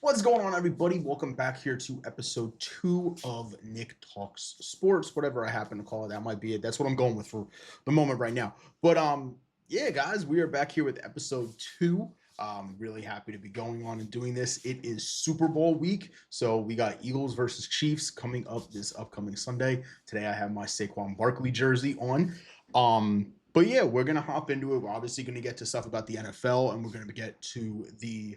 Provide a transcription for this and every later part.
What's going on, everybody? Welcome back here to episode 2 of Nick Talks Sports, whatever I happen to call it. That might be it. That's what I'm going with for the moment right now. But yeah, guys, we are back here with episode 2. Really happy to be going on and doing this. It is Super Bowl week, so we got Eagles versus Chiefs coming up this upcoming Sunday. Today, I have my Saquon Barkley jersey on. But yeah, we're gonna hop into it. We're obviously gonna get to stuff about the NFL, and we're gonna get to the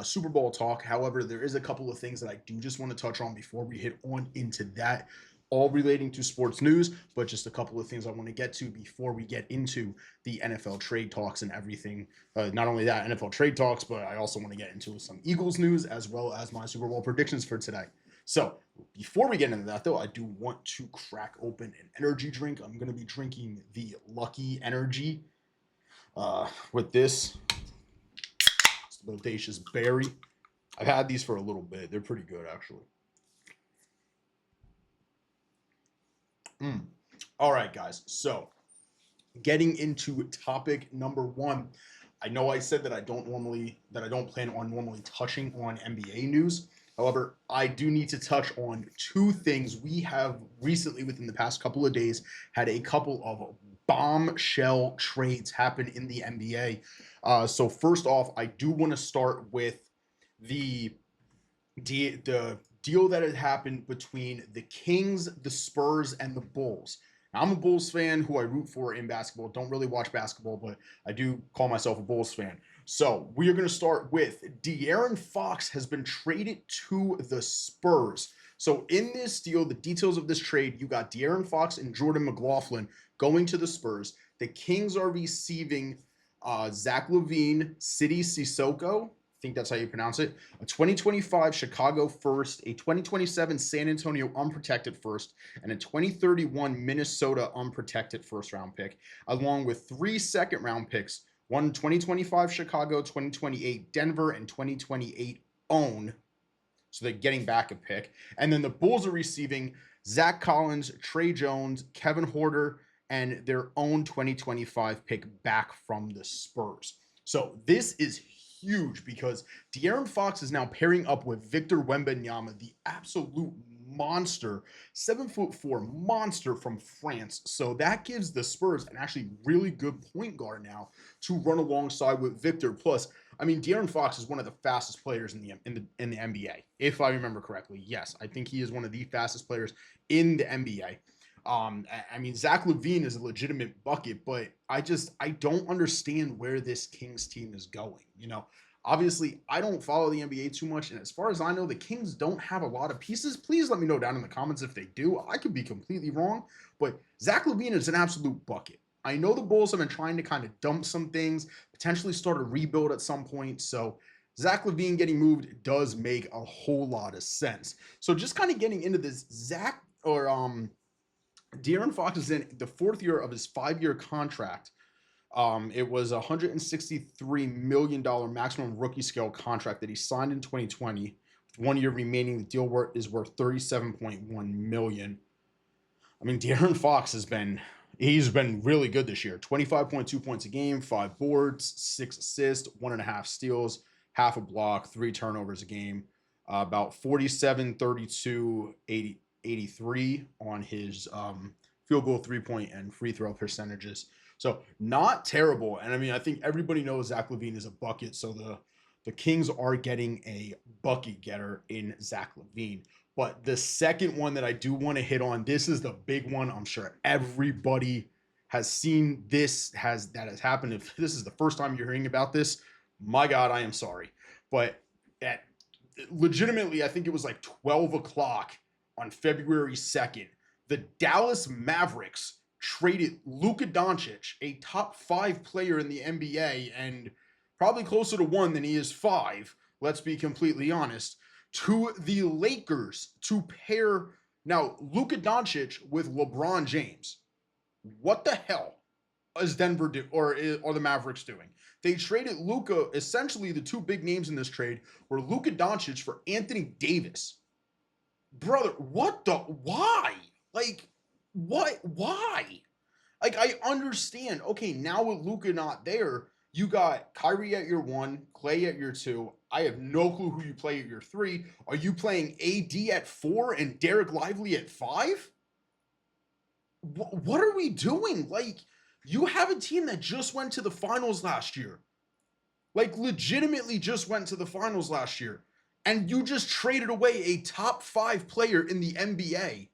Super Bowl talk. However, there is a couple of things that I do just want to touch on before we hit on into that, all relating to sports news, but just a couple of things I want to get to before we get into the NFL trade talks and everything. Not only that, NFL trade talks, but I also want to get into some Eagles news as well as my Super Bowl predictions for today. So before we get into that, though, I do want to crack open an energy drink. I'm going to be drinking the Lucky Energy with this bodacious berry. I've had these for a little bit. They're pretty good, actually. All right, guys. So, getting into topic number one. I know I said that I don't plan on normally touching on NBA news. However, I do need to touch on two things. We have recently, within the past couple of days, had a couple of bombshell trades happen in the NBA. So first off, I do want to start with the the deal that had happened between the Kings, the Spurs, and the Bulls. Now, I'm a Bulls fan who I root for in basketball. Don't really watch basketball, but I do call myself a Bulls fan. So we are going to start with De'Aaron Fox has been traded to the Spurs. So in this deal, the details of this trade, you got De'Aaron Fox and Jordan McLaughlin going to the Spurs. The Kings are receiving Zach LaVine, City Sissoko, I think that's how you pronounce it, a 2025 Chicago first, a 2027 San Antonio unprotected first, and a 2031 Minnesota unprotected first round pick, along with 3 second round picks, one 2025 Chicago, 2028 Denver, and 2028 own. So they're getting back a pick. And then the Bulls are receiving Zach Collins, Trey Jones, Kevin Horter, and their own 2025 pick back from the Spurs. So this is huge because De'Aaron Fox is now pairing up with Victor Wembanyama, the absolute monster, 7'4" monster from France. So that gives the Spurs an actually really good point guard now to run alongside with Victor. Plus, I mean, De'Aaron Fox is one of the fastest players in the NBA, if I remember correctly. Yes, I think he is one of the fastest players in the NBA. I mean, Zach LaVine is a legitimate bucket, but I don't understand where this Kings team is going. Obviously, I don't follow the NBA too much, and as far as I know, the Kings don't have a lot of pieces. Please let me know down in the comments if they do. I could be completely wrong, but Zach LaVine is an absolute bucket. I know the Bulls have been trying to kind of dump some things, potentially start a rebuild at some point. So Zach LaVine getting moved does make a whole lot of sense. So just kind of getting into this, De'Aaron Fox is in the 4th year of his 5-year contract. It was a $163 million maximum rookie scale contract that he signed in 2020. With 1 year remaining, the deal is worth $37.1 million. I mean, De'Aaron Fox he's been really good this year. 25.2 points a game, 5 boards, 6 assists, 1.5 steals, half a block, 3 turnovers a game, about 47, 32, 83 on his field goal, 3-point, and free throw percentages. So not terrible. And I mean, I think everybody knows Zach LaVine is a bucket. So the Kings are getting a bucket getter in Zach LaVine. But the second one that I do want to hit on, this is the big one. I'm sure everybody has seen this, that has happened. If this is the first time you're hearing about this, my God, I am sorry. But legitimately, I think it was like 12 o'clock on February 2nd, the Dallas Mavericks traded Luka Doncic, a top 5 player in the NBA and probably closer to 1 than he is 5, let's be completely honest, to the Lakers to pair now Luka Doncic with LeBron James. What the hell is Denver or the Mavericks doing? They traded Luka. Essentially, the 2 big names in this trade were Luka Doncic for Anthony Davis. Brother, why? Like, what? Why? Like, I understand. Okay, now with Luka not there, you got Kyrie at your 1, Clay at your 2. I have no clue who you play at your 3. Are you playing AD at 4 and Derek Lively at 5? What are we doing? Like, you have a team that just went to the finals last year. Like, legitimately just went to the finals last year. And you just traded away a top 5 player in the NBA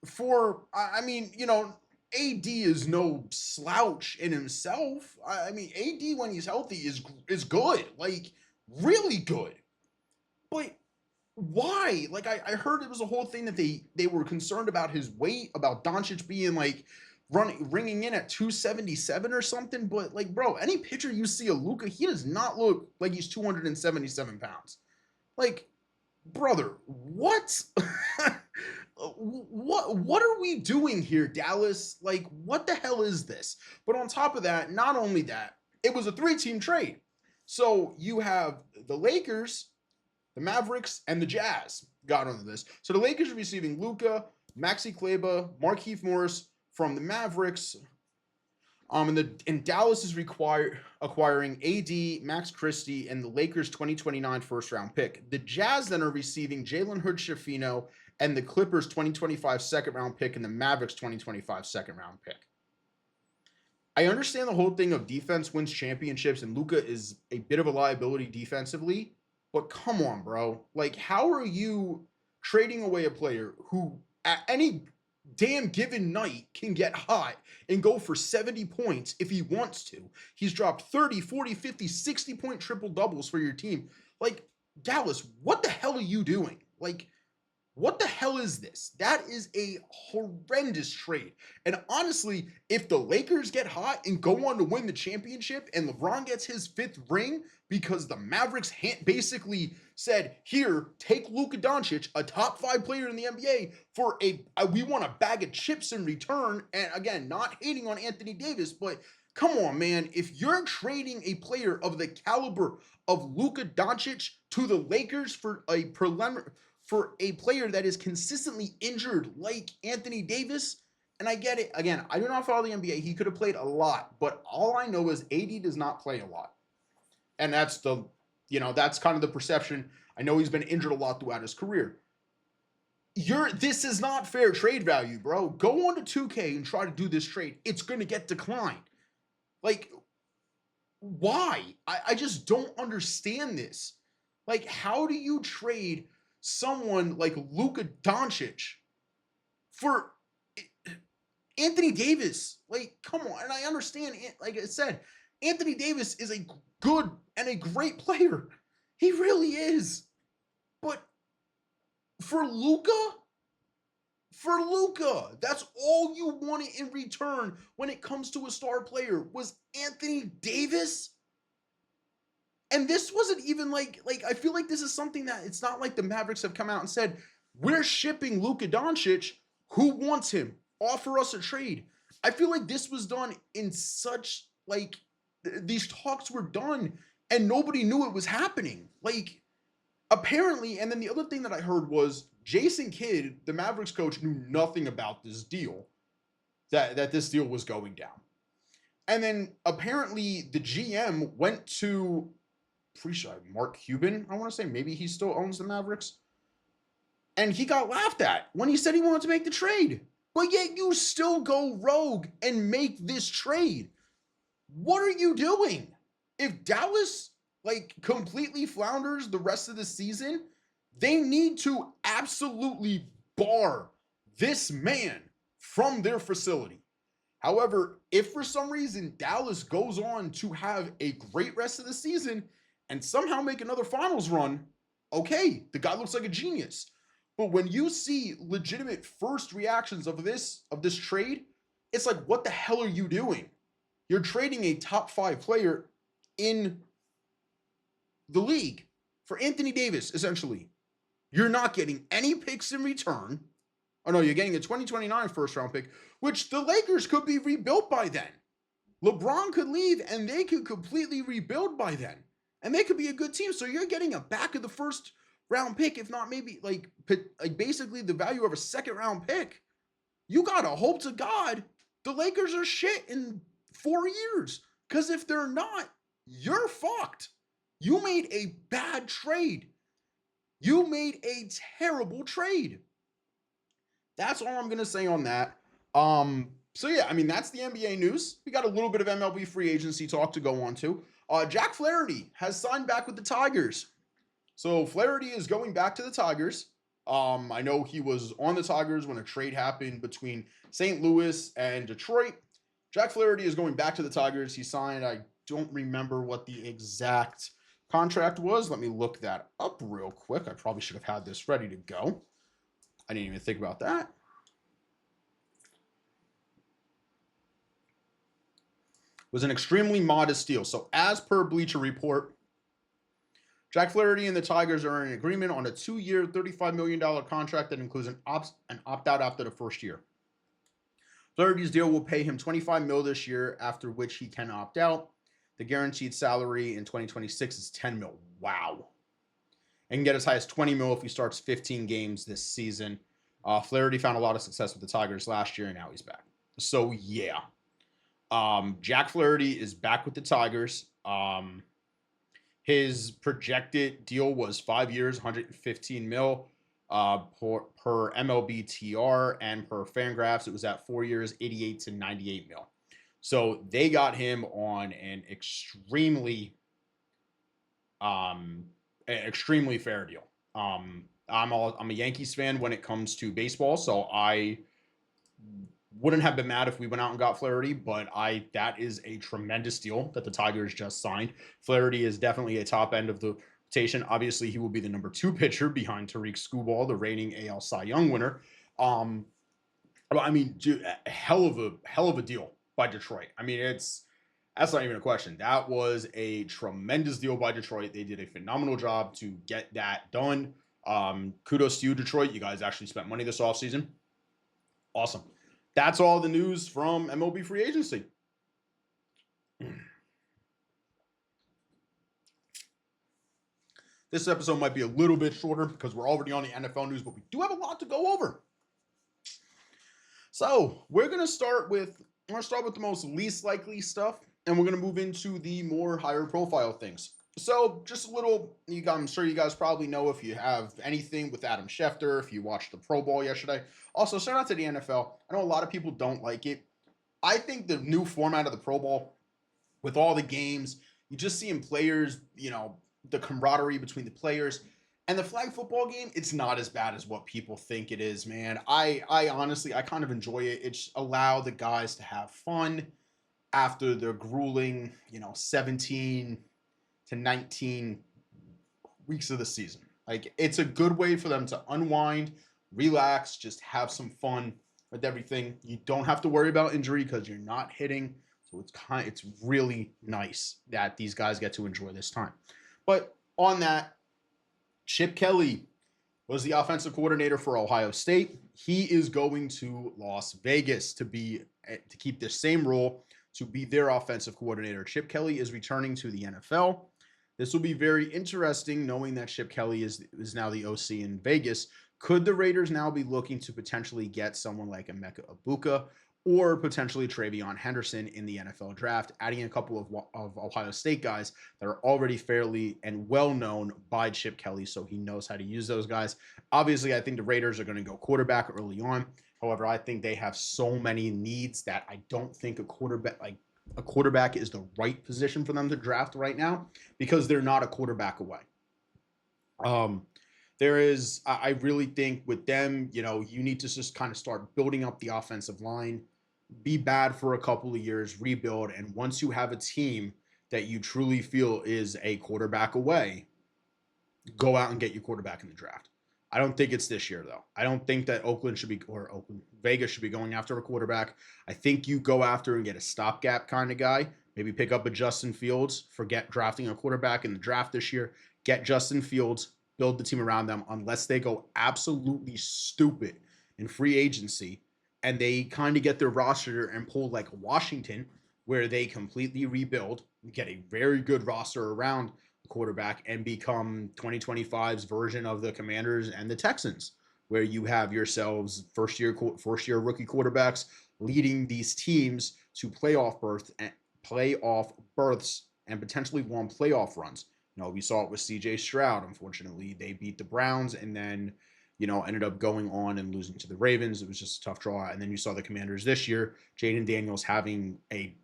for, I mean, AD is no slouch in himself. I mean, AD when he's healthy is good, like really good. But why? Like I heard it was a whole thing that they were concerned about his weight, about Doncic being like ringing in at 277 or something. But like, bro, any picture you see of Luka, he does not look like he's 277 pounds. Like, brother, what? what are we doing here, Dallas? Like, what the hell is this? But on top of that, not only that, it was a 3-team trade. So you have the Lakers, the Mavericks, and the Jazz got onto this. So the Lakers are receiving Luka, Maxi Kleber, Markieff Morris from the Mavericks. And Dallas is acquiring AD, Max Christie, and the Lakers 2029 first round pick. The Jazz then are receiving Jalen Hood-Schifino and the Clippers 2025 second round pick and the Mavericks 2025 second round pick. I understand the whole thing of defense wins championships, and Luka is a bit of a liability defensively, but come on, bro. Like, how are you trading away a player who at any damn given night can get hot and go for 70 points if he wants to? He's dropped 30, 40, 50, 60 point triple doubles for your team. Like, Dallas, what the hell are you doing? Like, what the hell is this? That is a horrendous trade. And honestly, if the Lakers get hot and go on to win the championship and LeBron gets his 5th ring because the Mavericks basically said, here, take Luka Doncic, a top 5 player in the NBA, for we want a bag of chips in return. And again, not hating on Anthony Davis, but come on, man. If you're trading a player of the caliber of Luka Doncic to the Lakers for a player that is consistently injured like Anthony Davis, and I get it. Again, I do not follow the NBA. He could have played a lot, but all I know is AD does not play a lot. And that's that's kind of the perception. I know he's been injured a lot throughout his career. This is not fair trade value, bro. Go on to 2K and try to do this trade. It's going to get declined. Like, why? I just don't understand this. Like, how do you trade someone like Luka Doncic for Anthony Davis? Like, come on. And I understand, like I said, Anthony Davis is a good and a great player. He really is. But for Luka, that's all you wanted in return when it comes to a star player was Anthony Davis. And this wasn't even like I feel like this is something that it's not like the Mavericks have come out and said, we're shipping Luka Doncic. Who wants him? Offer us a trade. I feel like this was done in such like these talks were done and nobody knew it was happening. Like, apparently, and then the other thing that I heard was Jason Kidd, the Mavericks coach, knew nothing about this deal, that this deal was going down. And then apparently the GM went to Mark Cuban, I want to say, maybe he still owns the Mavericks. And he got laughed at when he said he wanted to make the trade. But yet you still go rogue and make this trade. What are you doing? If Dallas completely flounders the rest of the season, they need to absolutely bar this man from their facility. However, if for some reason Dallas goes on to have a great rest of the season and somehow make another finals run, okay, the guy looks like a genius. But when you see legitimate first reactions of this trade, it's like, what the hell are you doing? You're trading a top 5 player in the league for Anthony Davis, essentially. You're not getting any picks in return. Oh no, you're getting a 2029 first round pick, which the Lakers could be rebuilt by then. LeBron could leave and they could completely rebuild by then. And they could be a good team. So you're getting a back of the first round pick, if not maybe like basically the value of a second round pick. You gotta hope to God the Lakers are shit in 4 years. Because if they're not, you're fucked. You made a bad trade. You made a terrible trade. That's all I'm gonna say on that. So yeah, I mean that's the NBA news. We got a little bit of MLB free agency talk to go on to. Jack Flaherty has signed back with the Tigers. So Flaherty is going back to the Tigers. I know he was on the Tigers when a trade happened between St. Louis and Detroit. Jack Flaherty is going back to the Tigers. He signed, I don't remember what the exact contract was. Let me look that up real quick. I probably should have had this ready to go. I didn't even think about that. It was an extremely modest deal. So as per Bleacher Report, Jack Flaherty and the Tigers are in agreement on a 2-year, $35 million contract that includes an opt-out after the first year. Flaherty's deal will pay him $25 million this year, after which he can opt out. The guaranteed salary in 2026 is $10 million. Wow. And can get as high as $20 million if he starts 15 games this season. Flaherty found a lot of success with the Tigers last year, and now he's back. So, yeah. Jack Flaherty is back with the Tigers. His projected deal was 5 years, $115 million per MLB TR, and per Fangraphs, it was at 4 years, $88 to $98 million. So they got him on an extremely fair deal. I'm a Yankees fan when it comes to baseball, so I wouldn't have been mad if we went out and got Flaherty, but that is a tremendous deal that the Tigers just signed. Flaherty is definitely a top end of the rotation. Obviously, he will be the number 2 pitcher behind Tariq Skubal, the reigning AL Cy Young winner. I mean, dude, a hell of a deal by Detroit. I mean, that's not even a question. That was a tremendous deal by Detroit. They did a phenomenal job to get that done. Kudos to you, Detroit. You guys actually spent money this offseason. Awesome. That's all the news from MLB free agency. This episode might be a little bit shorter because we're already on the NFL news, but we do have a lot to go over. So we're gonna start with the most least likely stuff, and we're gonna move into the more higher profile things. So just a little, I'm sure you guys probably know if you have anything with Adam Schefter, if you watched the Pro Bowl yesterday. Also, shout out to the NFL. I know a lot of people don't like it. I think the new format of the Pro Bowl, with all the games, you just seeing players, the camaraderie between the players. And the flag football game, it's not as bad as what people think it is, man. I honestly, I kind of enjoy it. It's allow the guys to have fun after the grueling, 17 to 19 weeks of the season. Like, it's a good way for them to unwind, relax, just have some fun with everything. You don't have to worry about injury because you're not hitting. So it's really nice that these guys get to enjoy this time. But on that, Chip Kelly was the offensive coordinator for Ohio State. He is going to Las Vegas to keep the same role, to be their offensive coordinator. Chip Kelly is returning to the NFL. This will be very interesting, knowing that Chip Kelly is now the OC in Vegas. Could the Raiders now be looking to potentially get someone like Emeka Egbuka or potentially Travion Henderson in the NFL draft, adding a couple of Ohio State guys that are already fairly and well known by Chip Kelly, so he knows how to use those guys. Obviously, I think the Raiders are going to go quarterback early on. However, I think they have so many needs that I don't think a quarterback is the right position for them to draft right now, because they're not a quarterback away. I really think with them, you need to just kind of start building up the offensive line, be bad for a couple of years, rebuild, and once you have a team that you truly feel is a quarterback away, go out and get your quarterback in the draft. I don't think it's this year, though. I don't think that Vegas should be going after a quarterback. I think you go after and get a stopgap kind of guy. Maybe pick up a Justin Fields. Forget drafting a quarterback in the draft this year. Get Justin Fields, build the team around them, unless they go absolutely stupid in free agency and they kind of get their roster and pull like Washington, where they completely rebuild, get a very good roster around the quarterback, and become 2025's version of the Commanders and the Texans, where you have yourselves first year rookie quarterbacks leading these teams to playoff berths and potentially won playoff runs. We saw it with CJ Stroud. Unfortunately, they beat the Browns and then, ended up going on and losing to the Ravens. It was just a tough draw. And then you saw the Commanders this year. Jaden Daniels having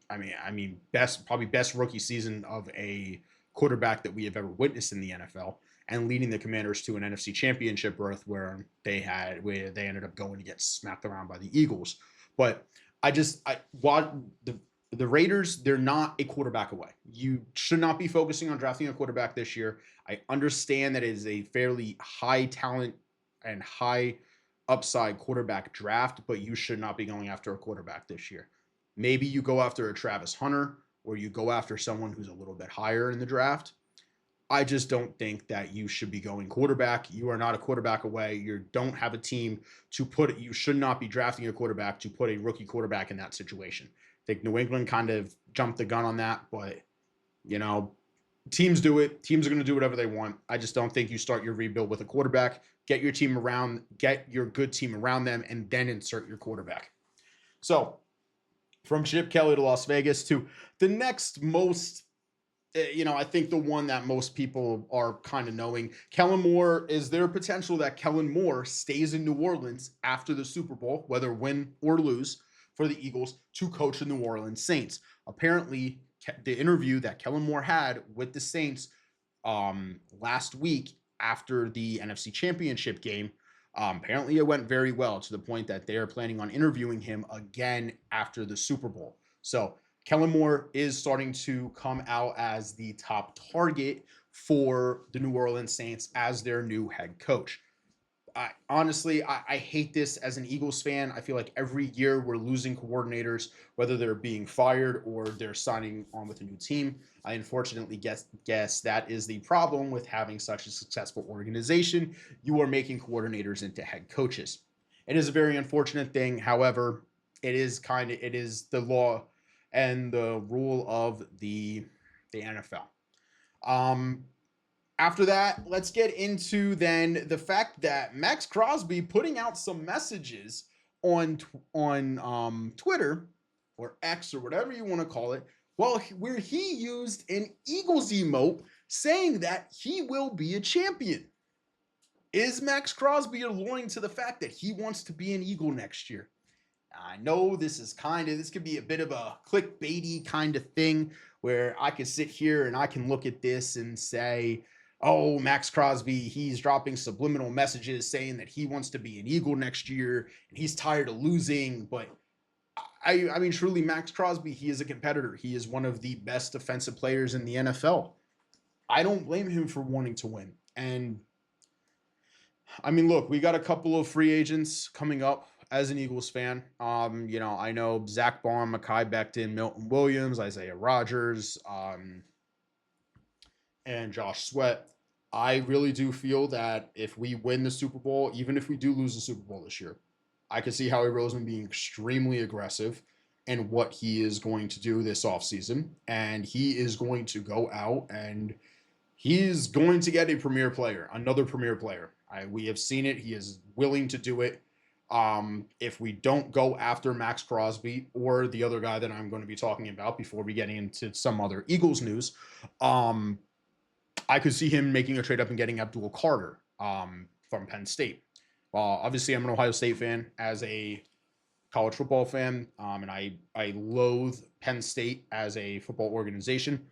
probably best rookie season of a quarterback that we have ever witnessed in the NFL, and leading the Commanders to an NFC Championship berth where they ended up going to get smacked around by the Eagles. But what the Raiders, they're not a quarterback away. You should not be focusing on drafting a quarterback this year. I understand that it is a fairly high talent and high upside quarterback draft, but you should not be going after a quarterback this year. Maybe you go after a Travis Hunter, or you go after someone who's a little bit higher in the draft. I just don't think that you should be going quarterback. You are not a quarterback away. You don't have a team to put it. You should not be drafting a quarterback to put a rookie quarterback in that situation. I think New England kind of jumped the gun on that, but teams do it. Teams are going to do whatever they want. I just don't think you start your rebuild with a quarterback. Get your good team around them, and then insert your quarterback. So, from Chip Kelly to Las Vegas to the next most, I think the one that most people are kind of knowing, Kellen Moore. Is there potential that Kellen Moore stays in New Orleans after the Super Bowl, whether win or lose, for the Eagles to coach the New Orleans Saints? Apparently, the interview that Kellen Moore had with the Saints last week after the NFC Championship game, apparently it went very well, to the point that they are planning on interviewing him again after the Super Bowl. So Kellen Moore is starting to come out as the top target for the New Orleans Saints as their new head coach. I hate this as an Eagles fan. I feel like every year we're losing coordinators, whether they're being fired or they're signing on with a new team. I unfortunately guess that is the problem with having such a successful organization. You are making coordinators into head coaches. It is a very unfortunate thing. However, it is the law and the rule of the NFL. After that, let's get into then the fact that Max Crosby putting out some messages on Twitter or X or whatever you want to call it, where he used an Eagles emote saying that he will be a champion. Is Max Crosby alluring to the fact that he wants to be an Eagle next year? I know this could be a bit of a clickbaity kind of thing, where I could sit here and I can look at this and say, oh, Max Crosby, he's dropping subliminal messages saying that he wants to be an Eagle next year and he's tired of losing. But I mean, truly, Max Crosby, he is a competitor. He is one of the best defensive players in the NFL. I don't blame him for wanting to win. And I mean, look, we got a couple of free agents coming up as an Eagles fan. I know Zach Baum, Mekhi Becton, Milton Williams, Isaiah Rodgers, and Josh Sweat. I really do feel that if we win the Super Bowl, even if we do lose the Super Bowl this year, I can see Howie Roseman being extremely aggressive in what he is going to do this offseason. And he is going to go out and he is going to get another premier player. We have seen it. He is willing to do it. If we don't go after Max Crosby or the other guy that I'm going to be talking about before we get into some other Eagles news, I could see him making a trade up and getting Abdul Carter from Penn State. Obviously, I'm an Ohio State fan as a college football fan, and I loathe Penn State as a football organization.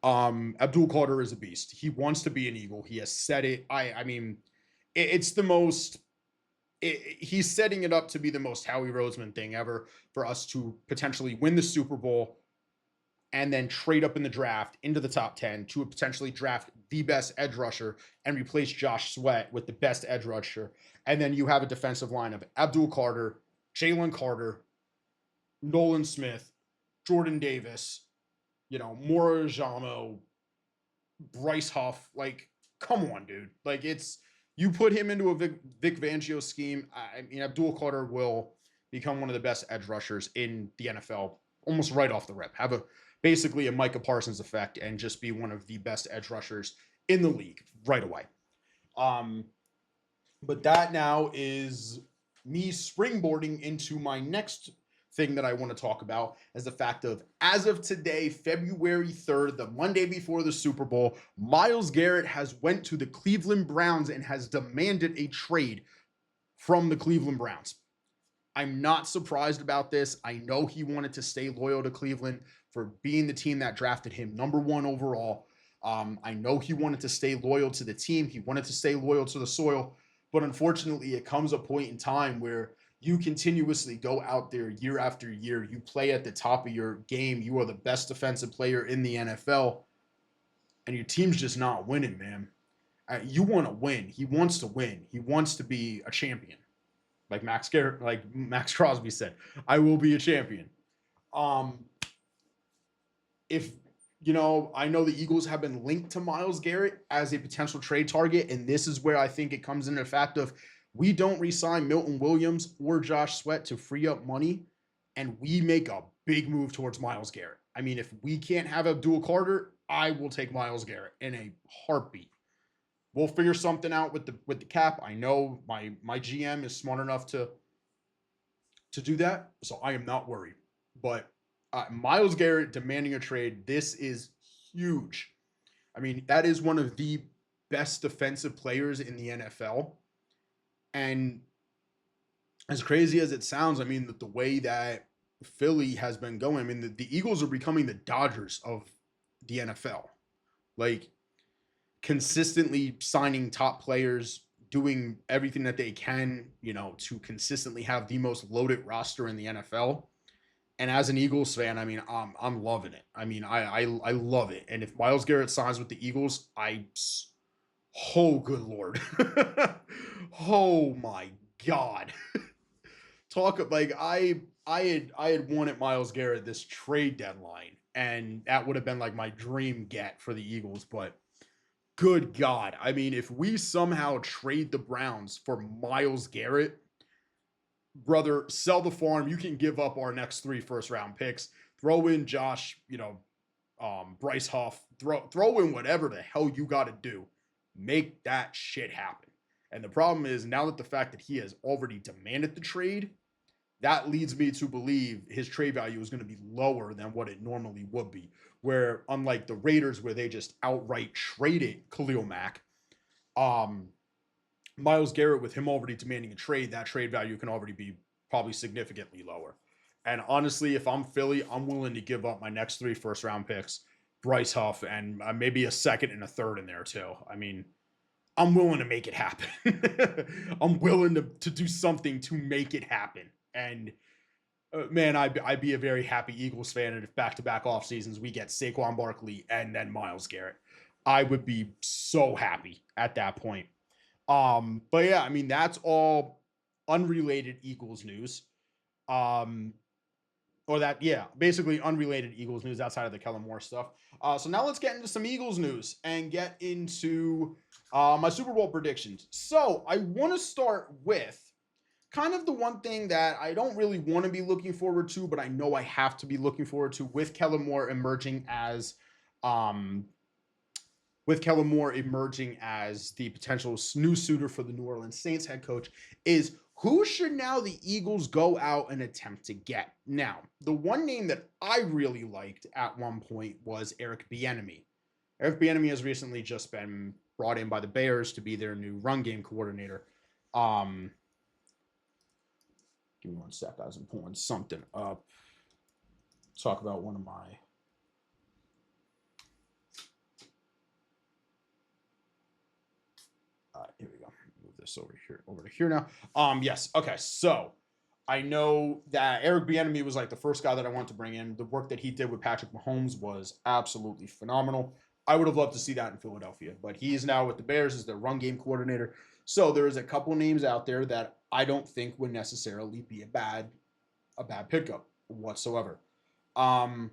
Abdul Carter is a beast. He wants to be an Eagle. He has said it. I mean, it's the most. He's setting it up to be the most Howie Roseman thing ever, for us to potentially win the Super Bowl and then trade up in the draft into the top 10 to potentially draft the best edge rusher and replace Josh Sweat with the best edge rusher. And then you have a defensive line of Abdul Carter, Jalen Carter, Nolan Smith, Jordan Davis, Mora Jamo, Bryce Huff. Like, come on, dude. Like, you put him into a Vic Fangio scheme. I mean, Abdul Carter will become one of the best edge rushers in the NFL almost right off the rip. Have basically a Micah Parsons effect and just be one of the best edge rushers in the league right away. But that now is me springboarding into my next thing that I want to talk about is the fact of, as of today, February 3rd, the Monday before the Super Bowl, Myles Garrett has went to the Cleveland Browns and has demanded a trade from the Cleveland Browns. I'm not surprised about this. I know he wanted to stay loyal to Cleveland for being the team that drafted him number one overall. I know he wanted to stay loyal to the team. He wanted to stay loyal to the soil. But unfortunately, it comes a point in time where you continuously go out there year after year. You play at the top of your game. You are the best defensive player in the NFL. And your team's just not winning, man. You want to win. He wants to win. He wants to be a champion. Like Max Crosby said, I will be a champion. If I know the Eagles have been linked to Myles Garrett as a potential trade target, and this is where I think it comes into the fact of we don't re-sign Milton Williams or Josh Sweat to free up money, and we make a big move towards Myles Garrett. I mean, if we can't have Abdul Carter, I will take Myles Garrett in a heartbeat. We'll figure something out with the cap. I know my GM is smart enough to do that, so I am not worried. But Myles Garrett demanding a trade, this is huge. I mean, that is one of the best defensive players in the NFL. And as crazy as it sounds, I mean, the way that Philly has been going, I mean, the Eagles are becoming the Dodgers of the NFL. Like, consistently signing top players, doing everything that they can, to consistently have the most loaded roster in the NFL. And as an Eagles fan, I mean, I'm loving it. I mean, I love it. And if Myles Garrett signs with the Eagles, oh, good Lord. Oh my God. Talk like I had wanted Myles Garrett this trade deadline, and that would have been like my dream get for the Eagles, but good God. I mean, if we somehow trade the Browns for Myles Garrett, brother, sell the farm. You can give up our next 3 first-round picks. Throw in Josh, Bryce Huff. Throw in whatever the hell you got to do. Make that shit happen. And the problem is, now that the fact that he has already demanded the trade, that leads me to believe his trade value is going to be lower than what it normally would be. Where, unlike the Raiders, where they just outright traded Khalil Mack, Myles Garrett, with him already demanding a trade, that trade value can already be probably significantly lower. And honestly, if I'm Philly, I'm willing to give up my next 3 first-round picks, Bryce Huff, and maybe a second and a third in there too. I mean, I'm willing to make it happen. I'm willing to do something to make it happen. And man, I'd be a very happy Eagles fan if back-to-back off seasons we get Saquon Barkley and then Myles Garrett. I would be so happy at that point. But yeah, I mean, that's all unrelated Eagles news. Basically unrelated Eagles news outside of the Kellen Moore stuff. So now let's get into some Eagles news and get into my Super Bowl predictions. So I want to start with kind of the one thing that I don't really want to be looking forward to, but I know I have to be looking forward to, with Kellen Moore emerging as the potential new suitor for the New Orleans Saints head coach, is who should now the Eagles go out and attempt to get? Now, the one name that I really liked at one point was Eric Bieniemy. Eric Bieniemy has recently just been brought in by the Bears to be their new run game coordinator. Give me one sec, guys. I'm pulling something up. Talk about one of my... Here we go. Move this over to here now. Yes. Okay. So I know that Eric Bieniemy was like the first guy that I wanted to bring in. The work that he did with Patrick Mahomes was absolutely phenomenal. I would have loved to see that in Philadelphia, but he is now with the Bears as their run game coordinator. So there is a couple names out there that I don't think would necessarily be a bad pickup whatsoever. My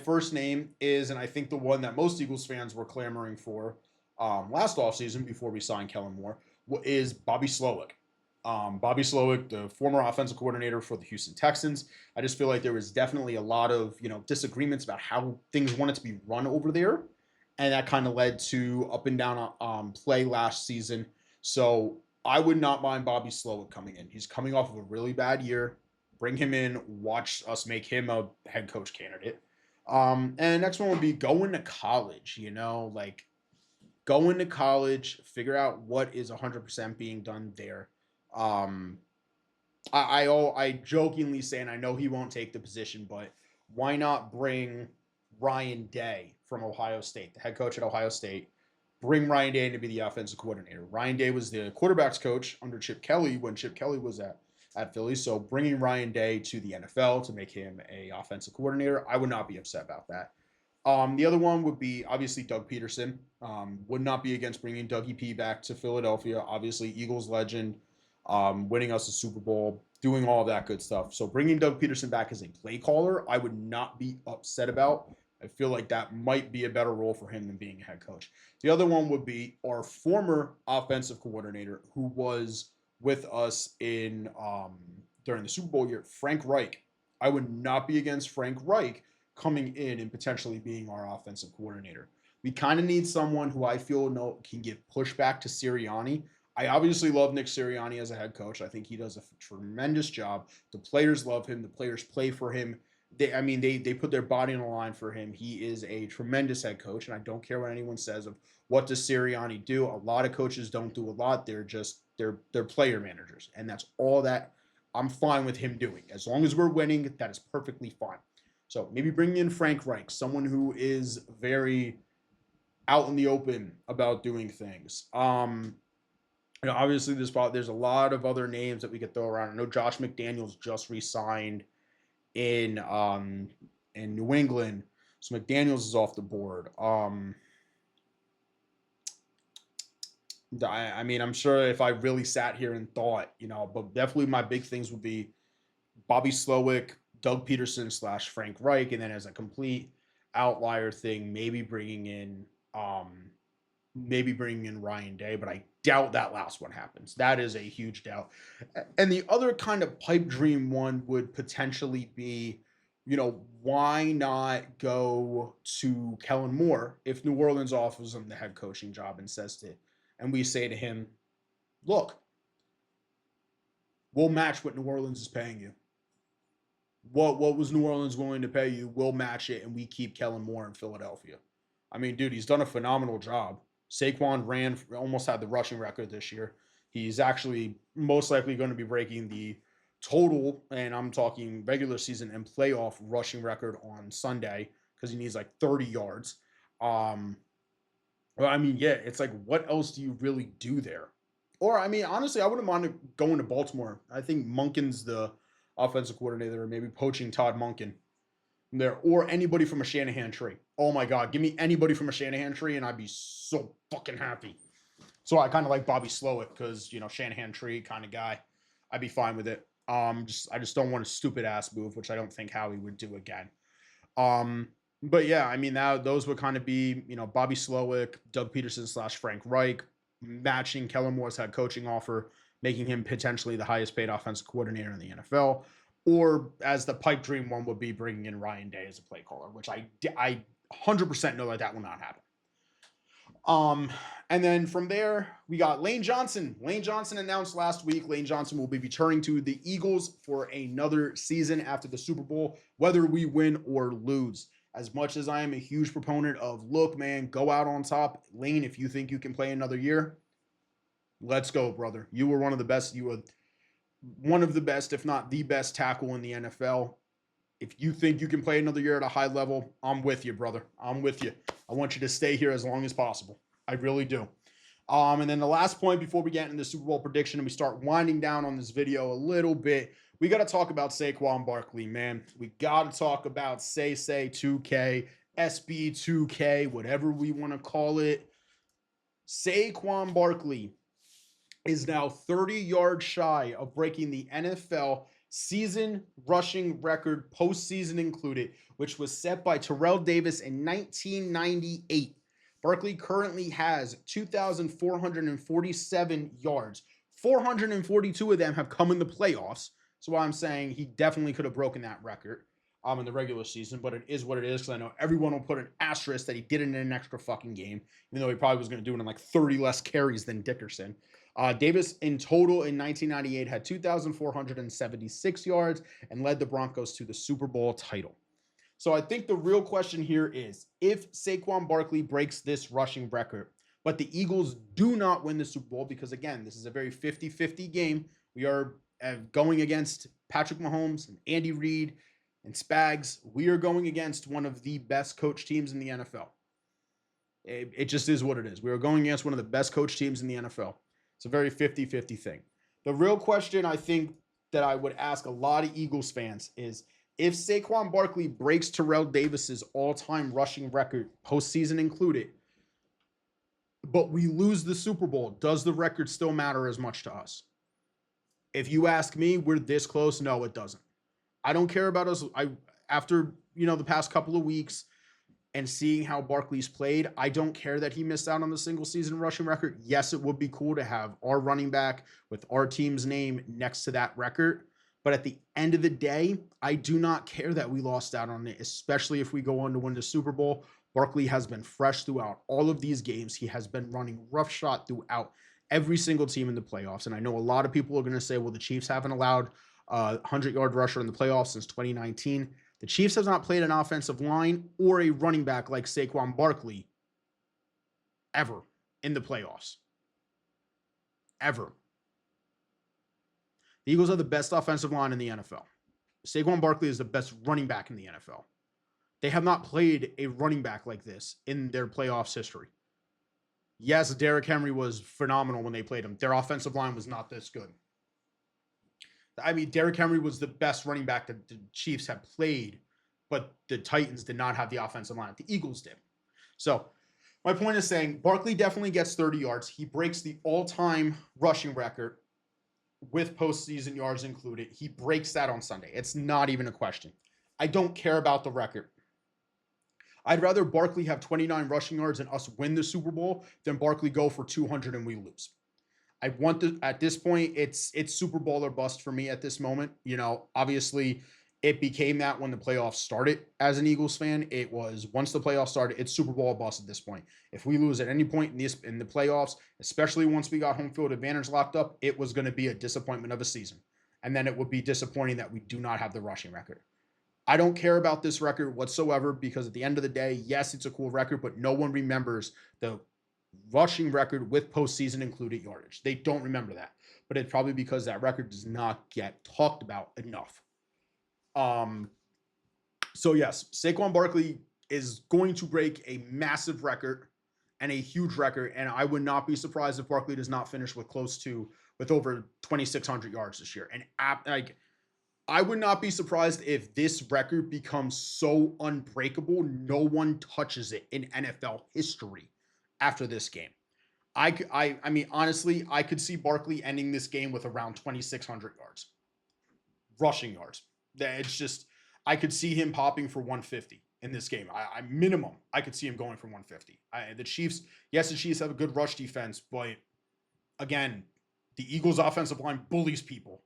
first name is, and I think the one that most Eagles fans were clamoring for last offseason before we signed Kellen Moore, is Bobby Slowick. Bobby Slowick, the former offensive coordinator for the Houston Texans. I just feel like there was definitely a lot of disagreements about how things wanted to be run over there, and that kind of led to up and down play last season. So I would not mind Bobby Slowick coming in. He's coming off of a really bad year. Bring him in, watch us make him a head coach candidate. And next one would be going to college, like going to college, figure out what is 100% being done there. Um, I jokingly say, and I know he won't take the position, but why not bring Ryan Day from Ohio State, the head coach at Ohio State? Bring Ryan Day in to be the offensive coordinator. Ryan Day was the quarterbacks coach under Chip Kelly when Chip Kelly was at Philly. So bringing Ryan Day to the NFL to make him a offensive coordinator, I would not be upset about that. The other one would be obviously Doug Peterson. Would not be against bringing Dougie P back to Philadelphia. Obviously, Eagles legend, winning us a Super Bowl, doing all of that good stuff. So bringing Doug Peterson back as a play caller, I would not be upset about. I feel like that might be a better role for him than being a head coach. The other one would be our former offensive coordinator who was with us in during the Super Bowl year, Frank Reich. I would not be against Frank Reich coming in and potentially being our offensive coordinator. We kind of need someone who I feel can give pushback to Sirianni. I obviously love Nick Sirianni as a head coach. I think he does a tremendous job. The players love him. The players play for him. They put their body on the line for him. He is a tremendous head coach, and I don't care what anyone says of what does Sirianni do. A lot of coaches don't do a lot. They're player managers, and that's all that I'm fine with him doing. As long as we're winning, that is perfectly fine. So maybe bring in Frank Reich, someone who is very out in the open about doing things. Obviously there's a lot of other names that we could throw around. I know Josh McDaniels just re-signed in New England, so McDaniels is off the board. I'm sure if I really sat here and thought, but definitely my big things would be Bobby Slowick, Doug Peterson / Frank Reich, and then as a complete outlier thing, maybe bringing in Ryan Day, but I doubt that last one happens. That is a huge doubt. And the other kind of pipe dream one would potentially be, why not go to Kellen Moore if New Orleans offers him the head coaching job and we say to him, look, we'll match what New Orleans is paying you. What was New Orleans willing to pay you? We'll match it, and we keep Kellen Moore in Philadelphia. I mean, dude, he's done a phenomenal job. Saquon almost had the rushing record this year. He's actually most likely going to be breaking the total, and I'm talking regular season and playoff rushing record on Sunday because he needs like 30 yards. It's like, what else do you really do there? Or, honestly, I wouldn't mind going to Baltimore. I think Monken's the offensive coordinator, or maybe poaching Todd Monken there, or anybody from a Shanahan tree. Oh my God, give me anybody from a Shanahan tree, and I'd be so fucking happy. So I kind of like Bobby Slowick because Shanahan tree kind of guy. I'd be fine with it. I just don't want a stupid ass move, which I don't think Howie would do again. But yeah, those would kind of be Bobby Slowick, Doug Peterson / Frank Reich, matching Kellen Moore's head coaching offer, making him potentially the highest paid offensive coordinator in the NFL. Or as the pipe dream one would be bringing in Ryan Day as a play caller, which I 100% know that will not happen. And then from there, we got Lane Johnson. Lane Johnson announced last week Lane Johnson will be returning to the Eagles for another season after the Super Bowl, whether we win or lose. As much as I am a huge proponent of, look, man, go out on top. Lane, if you think you can play another year, let's go, brother. You were one of the best. You were one of the best, if not the best tackle in the NFL. If you think you can play another year at a high level, I'm with you, brother. I'm with you. I want you to stay here as long as possible. I really do. And then the last point before we get into the Super Bowl prediction and we start winding down on this video a little bit, we got to talk about Saquon Barkley, man. We got to talk about Say 2K, SB2K, whatever we want to call it. Saquon Barkley is now 30 yards shy of breaking the NFL season rushing record, postseason included, which was set by Terrell Davis in 1998. Barkley currently has 2,447 yards. 442 of them have come in the playoffs. So I'm saying he definitely could have broken that record in the regular season, but it is what it is because I know everyone will put an asterisk that he did it in an extra fucking game, even though he probably was going to do it in like 30 less carries than Dickerson. Davis in total in 1998 had 2,476 yards and led the Broncos to the Super Bowl title. So I think the real question here is if Saquon Barkley breaks this rushing record, but the Eagles do not win the Super Bowl, because again, this is a very 50-50 game. We are going against Patrick Mahomes and Andy Reid and Spags. We are going against one of the best coach teams in the NFL. It just is what it is. We are going against one of the best coach teams in the NFL. It's a very 50-50 thing. The real question I think that I would ask a lot of Eagles fans is, if Saquon Barkley breaks Terrell Davis's all-time rushing record, postseason included, but we lose the Super Bowl, does the record still matter as much to us? If you ask me, we're this close. No, it doesn't. I don't care about us. After the past couple of weeks and seeing how Barkley's played, I don't care that he missed out on the single season rushing record. Yes, it would be cool to have our running back with our team's name next to that record. But at the end of the day, I do not care that we lost out on it, especially if we go on to win the Super Bowl. Barkley has been fresh throughout all of these games. He has been running roughshod throughout every single team in the playoffs. And I know a lot of people are going to say, well, the Chiefs haven't allowed a 100-yard rusher in the playoffs since 2019. The Chiefs have not played an offensive line or a running back like Saquon Barkley ever in the playoffs. Ever. The Eagles are the best offensive line in the NFL. Saquon Barkley is the best running back in the NFL. They have not played a running back like this in their playoffs history. Yes, Derrick Henry was phenomenal when they played him. Their offensive line was not this good. I mean, Derrick Henry was the best running back that the Chiefs have played, but the Titans did not have the offensive line. The Eagles did. So my point is saying Barkley definitely gets 30 yards. He breaks the all-time rushing record with postseason yards included. He breaks that on Sunday. It's not even a question. I don't care about the record. I'd rather Barkley have 29 rushing yards and us win the Super Bowl than Barkley go for 200 and we lose. I want to, at this point, it's Super Bowl or bust for me at this moment. Obviously it became that when the playoffs started. As an Eagles fan, it was once the playoffs started, it's Super Bowl or bust at this point. If we lose at any point in the playoffs, especially once we got home field advantage locked up, it was going to be a disappointment of a season. And then it would be disappointing that we do not have the rushing record. I don't care about this record whatsoever, because at the end of the day, yes, it's a cool record, but no one remembers the rushing record with postseason included yardage. They don't remember that, but it's probably because that record does not get talked about enough. So yes, Saquon Barkley is going to break a massive record and a huge record, and I would not be surprised if Barkley does not finish with over 2,600 yards this year. And I would not be surprised if this record becomes so unbreakable, no one touches it in NFL history after this game. I mean, honestly, I could see Barkley ending this game with around 2,600 yards, rushing yards. It's just, I could see him popping for 150 in this game. Minimum, I could see him going for 150. The Chiefs have a good rush defense, but again, the Eagles' offensive line bullies people,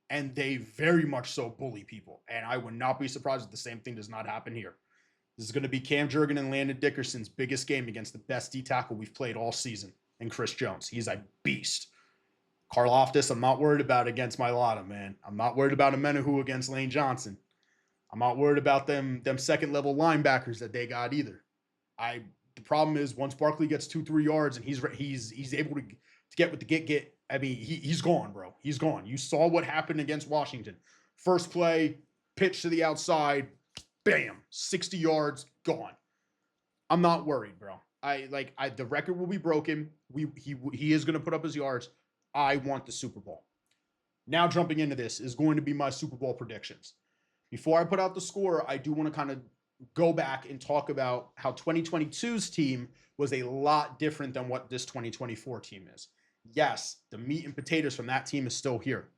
and they very much so bully people. And I would not be surprised if the same thing does not happen here. This is going to be Cam Jurgen and Landon Dickerson's biggest game against the best D tackle we've played all season, and Chris Jones. He's a beast. Karlaftis, I'm not worried about against Mailata, man. I'm not worried about Amenahu against Lane Johnson. I'm not worried about them second-level linebackers that they got either. The problem is once Barkley gets 2-3 yards and he's able to get with the get. I mean, he's gone, bro. He's gone. You saw what happened against Washington. First play, pitch to the outside, bam, 60 yards, gone. I'm not worried, bro. The record will be broken. He is going to put up his yards. I want the Super Bowl. Now jumping into this is going to be my Super Bowl predictions. Before I put out the score, I do want to kind of go back and talk about how 2022's team was a lot different than what this 2024 team is. Yes, the meat and potatoes from that team is still here.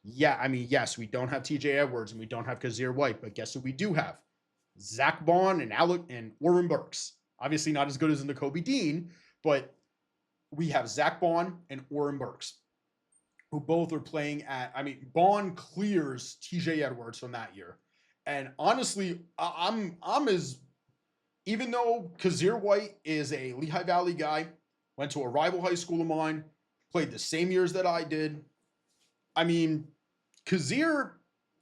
Yeah, I mean, yes, we don't have TJ Edwards and we don't have Kazir White, but guess who we do have? Zach Bond and Oren Burks. Obviously not as good as Nakobe Dean, but we have Zach Bond and Oren Burks, who both are playing at, I mean, Bond clears TJ Edwards from that year. And honestly, even though Kazir White is a Lehigh Valley guy, went to a rival high school of mine, played the same years that I did. I mean, Kazir,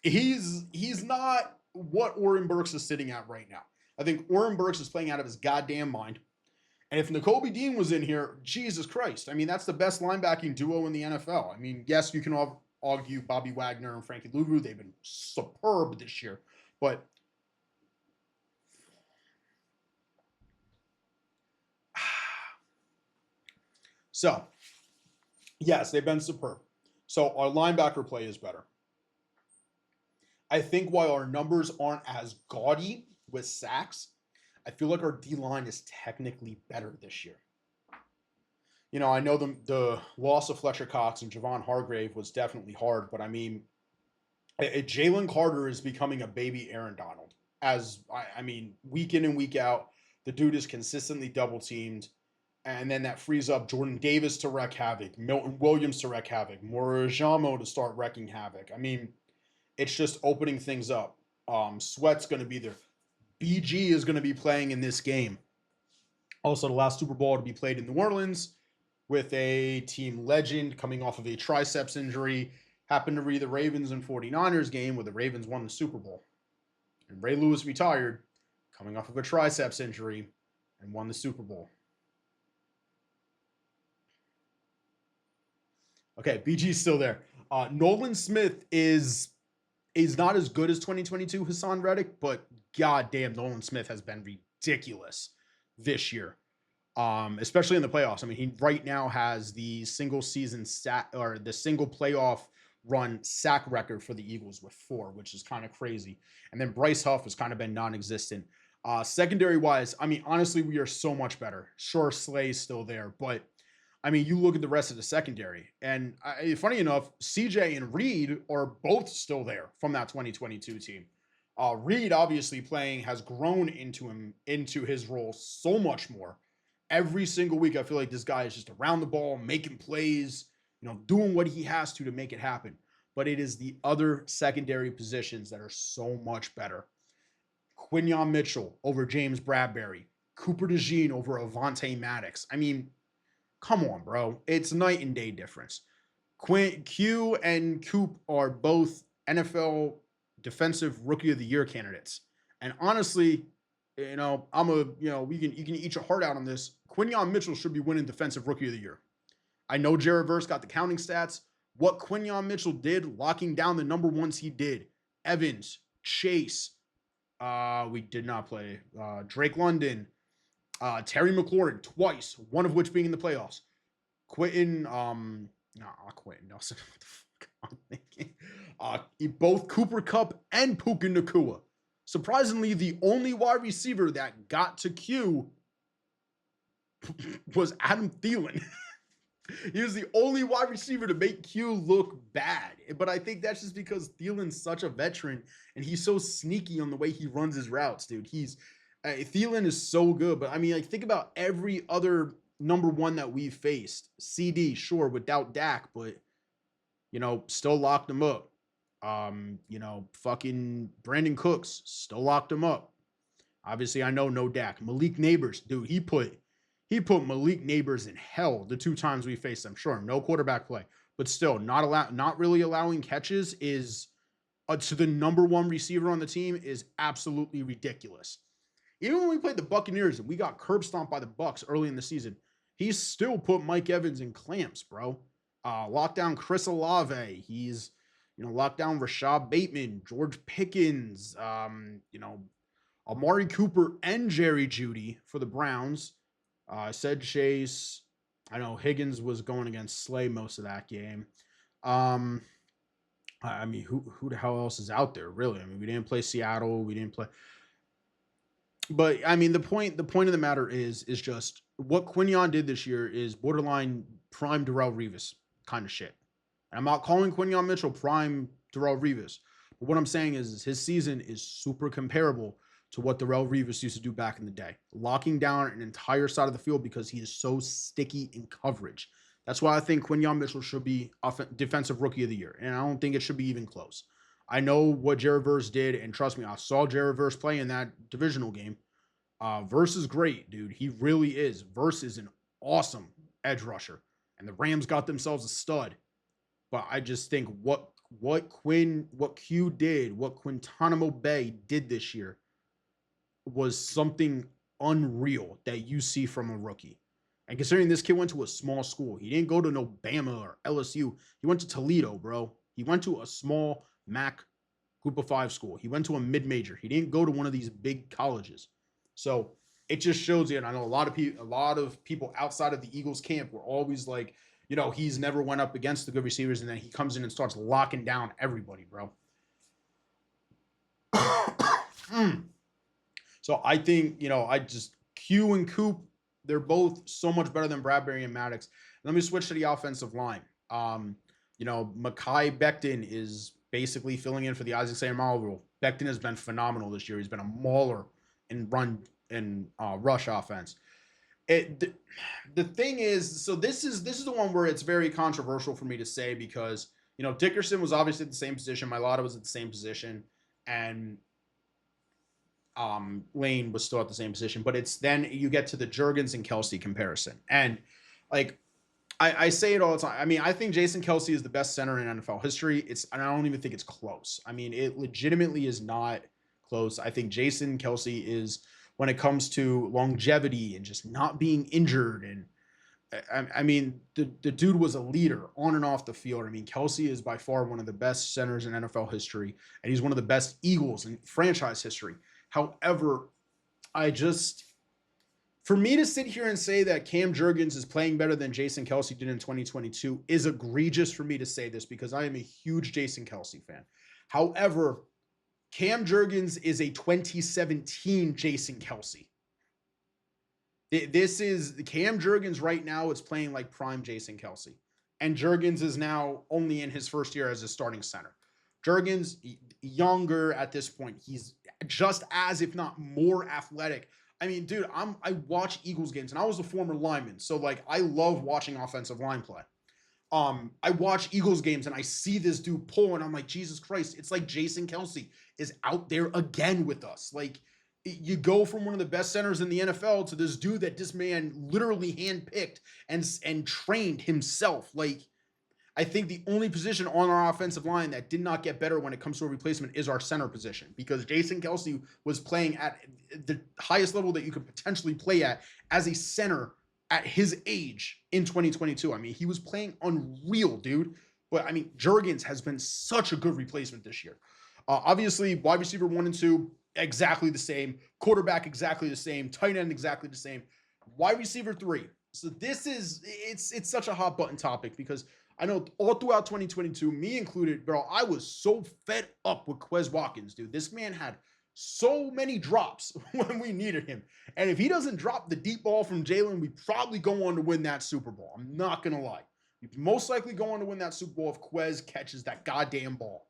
he's not what Oren Burks is sitting at right now. I think Oren Burks is playing out of his goddamn mind. And if Nakobe Dean was in here, Jesus Christ. I mean, that's the best linebacking duo in the NFL. I mean, yes, you can argue Bobby Wagner and Frankie Louvu. They've been superb this year. But so, yes, they've been superb. So our linebacker play is better. I think while our numbers aren't as gaudy with sacks, I feel like our D line is technically better this year. You know, I know the loss of Fletcher Cox and Javon Hargrave was definitely hard, but I mean, Jalen Carter is becoming a baby Aaron Donald. I mean, week in and week out, the dude is consistently double teamed, and then that frees up Jordan Davis to wreak havoc, Milton Williams to wreak havoc, Morajamo to start wrecking havoc. I mean, it's just opening things up. Sweat's going to be there. BG is going to be playing in this game. Also, the last Super Bowl to be played in New Orleans with a team legend coming off of a triceps injury. Happened to be the Ravens and 49ers game where the Ravens won the Super Bowl. And Ray Lewis retired coming off of a triceps injury and won the Super Bowl. Okay, BG's still there. Nolan Smith is not as good as 2022 Hassan Reddick, but goddamn, Nolan Smith has been ridiculous this year, especially in the playoffs. I mean, he right now has the single season sack or the single playoff run sack record for the Eagles with 4, which is kind of crazy. And then Bryce Huff has kind of been non-existent. Secondary wise, I mean, honestly, we are so much better. Sure, Slay's still there, but I mean, you look at the rest of the secondary, and funny enough, CJ and Reed are both still there from that 2022 team. Reed obviously has grown into his role so much more. Every single week, I feel like this guy is just around the ball, making plays, doing what he has to make it happen. But it is the other secondary positions that are so much better. Quinyon Mitchell over James Bradbury, Cooper DeJean over Avonte Maddox. I mean, come on, bro. It's night and day difference. Q and Coop are both NFL Defensive Rookie of the Year candidates. And honestly, we can eat your heart out on this. Quinyon Mitchell should be winning Defensive Rookie of the Year. I know Jared Verse got the counting stats. What Quinyon Mitchell did, locking down the number ones he did. Evans, Chase, we did not play. Drake London, Terry McLaurin twice, one of which being in the playoffs. Quentin, not Quentin Nelson. What the fuck I'm thinking? Both Cooper Kupp and Puka Nacua. Surprisingly, the only wide receiver that got to Q was Adam Thielen. He was the only wide receiver to make Q look bad. But I think that's just because Thielen's such a veteran and he's so sneaky on the way he runs his routes, dude. Thielen is so good. But I mean, think about every other number one that we've faced. CD, sure, without Dak, but still locked him up. Fucking Brandon Cooks still locked him up. Obviously, I know no Dak. Malik Neighbors, dude, he put Malik Neighbors in hell the 2 times we faced them. Sure, no quarterback play, but still not really allowing catches is to the number one receiver on the team is absolutely ridiculous. Even when we played the Buccaneers and we got curb stomped by the Bucs early in the season, he still put Mike Evans in clamps, bro. Locked down Chris Olave. He's locked down Rashad Bateman, George Pickens, Amari Cooper and Jerry Jeudy for the Browns. Said Chase. I know Higgins was going against Slay most of that game. I mean, who the hell else is out there, really? I mean, we didn't play Seattle. We didn't play. But I mean, the point of the matter is just what Quinyon did this year is borderline prime Darrelle Revis kind of shit. And I'm not calling Quinyon Mitchell prime Darrelle Revis, but what I'm saying is his season is super comparable to what Darrelle Revis used to do back in the day, locking down an entire side of the field because he is so sticky in coverage. That's why I think Quinyon Mitchell should be Defensive Rookie of the Year, and I don't think it should be even close. I know what Jared Verse did, and trust me, I saw Jared Verse play in that divisional game. Verse is great, dude. He really is. Verse is an awesome edge rusher. and the Rams got themselves a stud. But I just think what Q did, what Guantanamo Bay did this year was something unreal that you see from a rookie. And considering this kid went to a small school, he didn't go to no Bama or LSU. He went to Toledo, bro. He went to a small MAC group of five school. He went to a mid-major. He didn't go to one of these big colleges. So it just shows you, and I know a lot of people outside of the Eagles camp were always like, he's never went up against the good receivers, and then he comes in and starts locking down everybody, bro. So I think, Q and Coop, they're both so much better than Bradbury and Maddox. Let me switch to the offensive line. Mekhi Becton is basically filling in for the Isaac Seumalo rule. Becton has been phenomenal this year. He's been a mauler in run and rush offense. The thing is, so this is the one where it's very controversial for me to say because Dickerson was obviously at the same position, Mailata was at the same position, and Lane was still at the same position. But it's then you get to the Juergens and Kelce comparison, and like I say it all the time. I mean, I think Jason Kelce is the best center in NFL history. And I don't even think it's close. I mean, it legitimately is not close. I think Jason Kelce is, when it comes to longevity and just not being injured. And I mean, the dude was a leader on and off the field. I mean, Kelce is by far one of the best centers in NFL history, and he's one of the best Eagles in franchise history. However, for me to sit here and say that Cam Juergens is playing better than Jason Kelce did in 2022 is egregious for me to say this because I am a huge Jason Kelce fan. However, Cam Juergens is a 2017 Jason Kelce. This is Cam Juergens right now is playing like prime Jason Kelce. And Juergens is now only in his first year as a starting center. Juergens, younger at this point. He's just as, if not more athletic. I mean, dude, I watch Eagles games, and I was a former lineman, so like I love watching offensive line play. I watch Eagles games and I see this dude pull, and I'm like, Jesus Christ, it's like Jason Kelce is out there again with us. Like, you go from one of the best centers in the NFL to this dude that this man literally handpicked and trained himself. Like, I think the only position on our offensive line that did not get better when it comes to a replacement is our center position, because Jason Kelce was playing at the highest level that you could potentially play at as a center at his age in 2022. I mean, he was playing unreal, dude. But I mean, Juergens has been such a good replacement this year. Obviously, wide receiver 1 and 2, exactly the same. Quarterback, exactly the same. Tight end, exactly the same. Wide receiver 3. So it's such a hot button topic because I know all throughout 2022, me included, bro, I was so fed up with Quez Watkins, dude. This man had so many drops when we needed him. And if he doesn't drop the deep ball from Jalen, we probably go on to win that Super Bowl. I'm not going to lie. We most likely go on to win that Super Bowl if Quez catches that goddamn ball.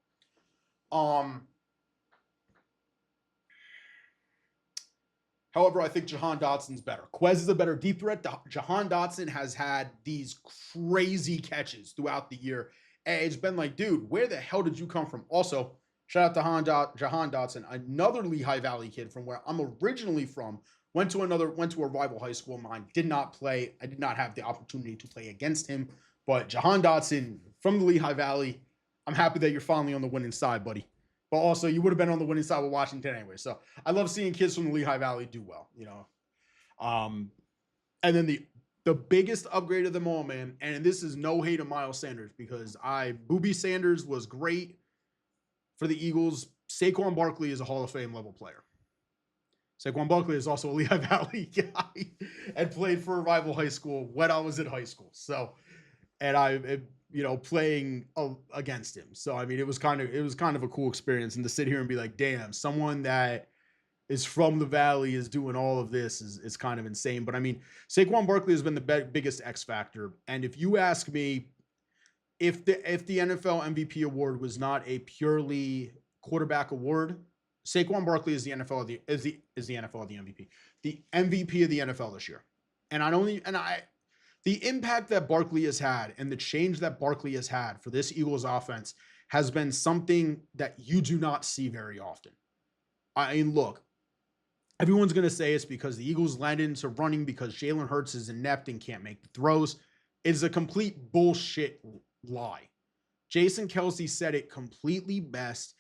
However, I think Jahan Dotson's better. Quez is a better deep threat. Jahan Dotson has had these crazy catches throughout the year. And it's been like, dude, where the hell did you come from? Also, shout out to Jahan Dotson, another Lehigh Valley kid from where I'm originally from. Went to a rival high school of mine. Did not play. I did not have the opportunity to play against him. But Jahan Dotson from the Lehigh Valley, I'm happy that you're finally on the winning side, buddy. But also, you would have been on the winning side with Washington anyway. So I love seeing kids from the Lehigh Valley do well, And then the biggest upgrade of them all, man, and this is no hate of Miles Sanders because Boobie Sanders was great for the Eagles. Saquon Barkley is a Hall of Fame level player. Saquon Barkley is also a Lehigh Valley guy and played for a rival high school when I was in high school. So, and playing against him. So, I mean, it was kind of a cool experience. And to sit here and be like, damn, someone that is from the Valley is doing all of this is kind of insane. But I mean, Saquon Barkley has been the biggest X factor. And if you ask me, if the NFL MVP award was not a purely quarterback award, Saquon Barkley is the NFL of the NFL of the MVP. The MVP of the NFL this year. The impact that Barkley has had and the change that Barkley has had for this Eagles offense has been something that you do not see very often. I mean, look, everyone's going to say it's because the Eagles landed into running because Jalen Hurts is inept and can't make the throws. is a complete bullshit lie. Jason Kelsey said it completely best.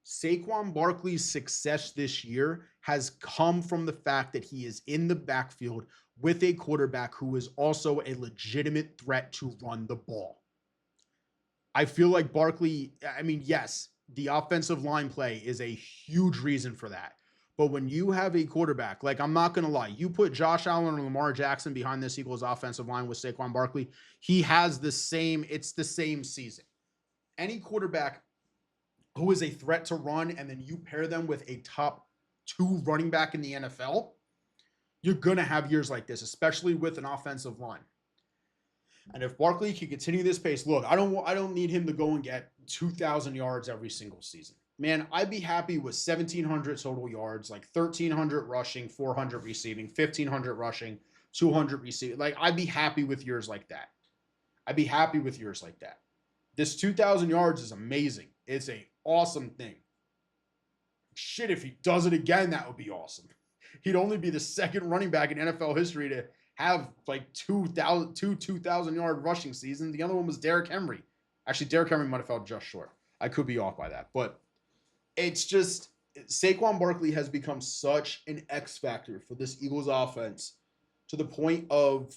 Saquon Barkley's success this year has come from the fact that he is in the backfield with a quarterback who is also a legitimate threat to run the ball. I feel like Barkley, I mean, yes, the offensive line play is a huge reason for that. But when you have a quarterback, like I'm not going to lie, you put Josh Allen and Lamar Jackson behind this Eagles offensive line with Saquon Barkley, he has it's the same season. Any quarterback who is a threat to run, and then you pair them with a top 2 running back in the NFL, you're going to have years like this, especially with an offensive line. And if Barkley can continue this pace, look, I don't need him to go and get 2,000 yards every single season. Man, I'd be happy with 1,700 total yards, like 1,300 rushing, 400 receiving, 1,500 rushing, 200 receiving. Like, I'd be happy with years like that. This 2,000 yards is amazing. It's an awesome thing. Shit, if he does it again, that would be awesome. He'd only be the second running back in NFL history to have like 2,000 yard rushing seasons. The other one was Derrick Henry. Actually, Derrick Henry might have fell just short. I could be off by that. But it's just Saquon Barkley has become such an X factor for this Eagles offense to the point of,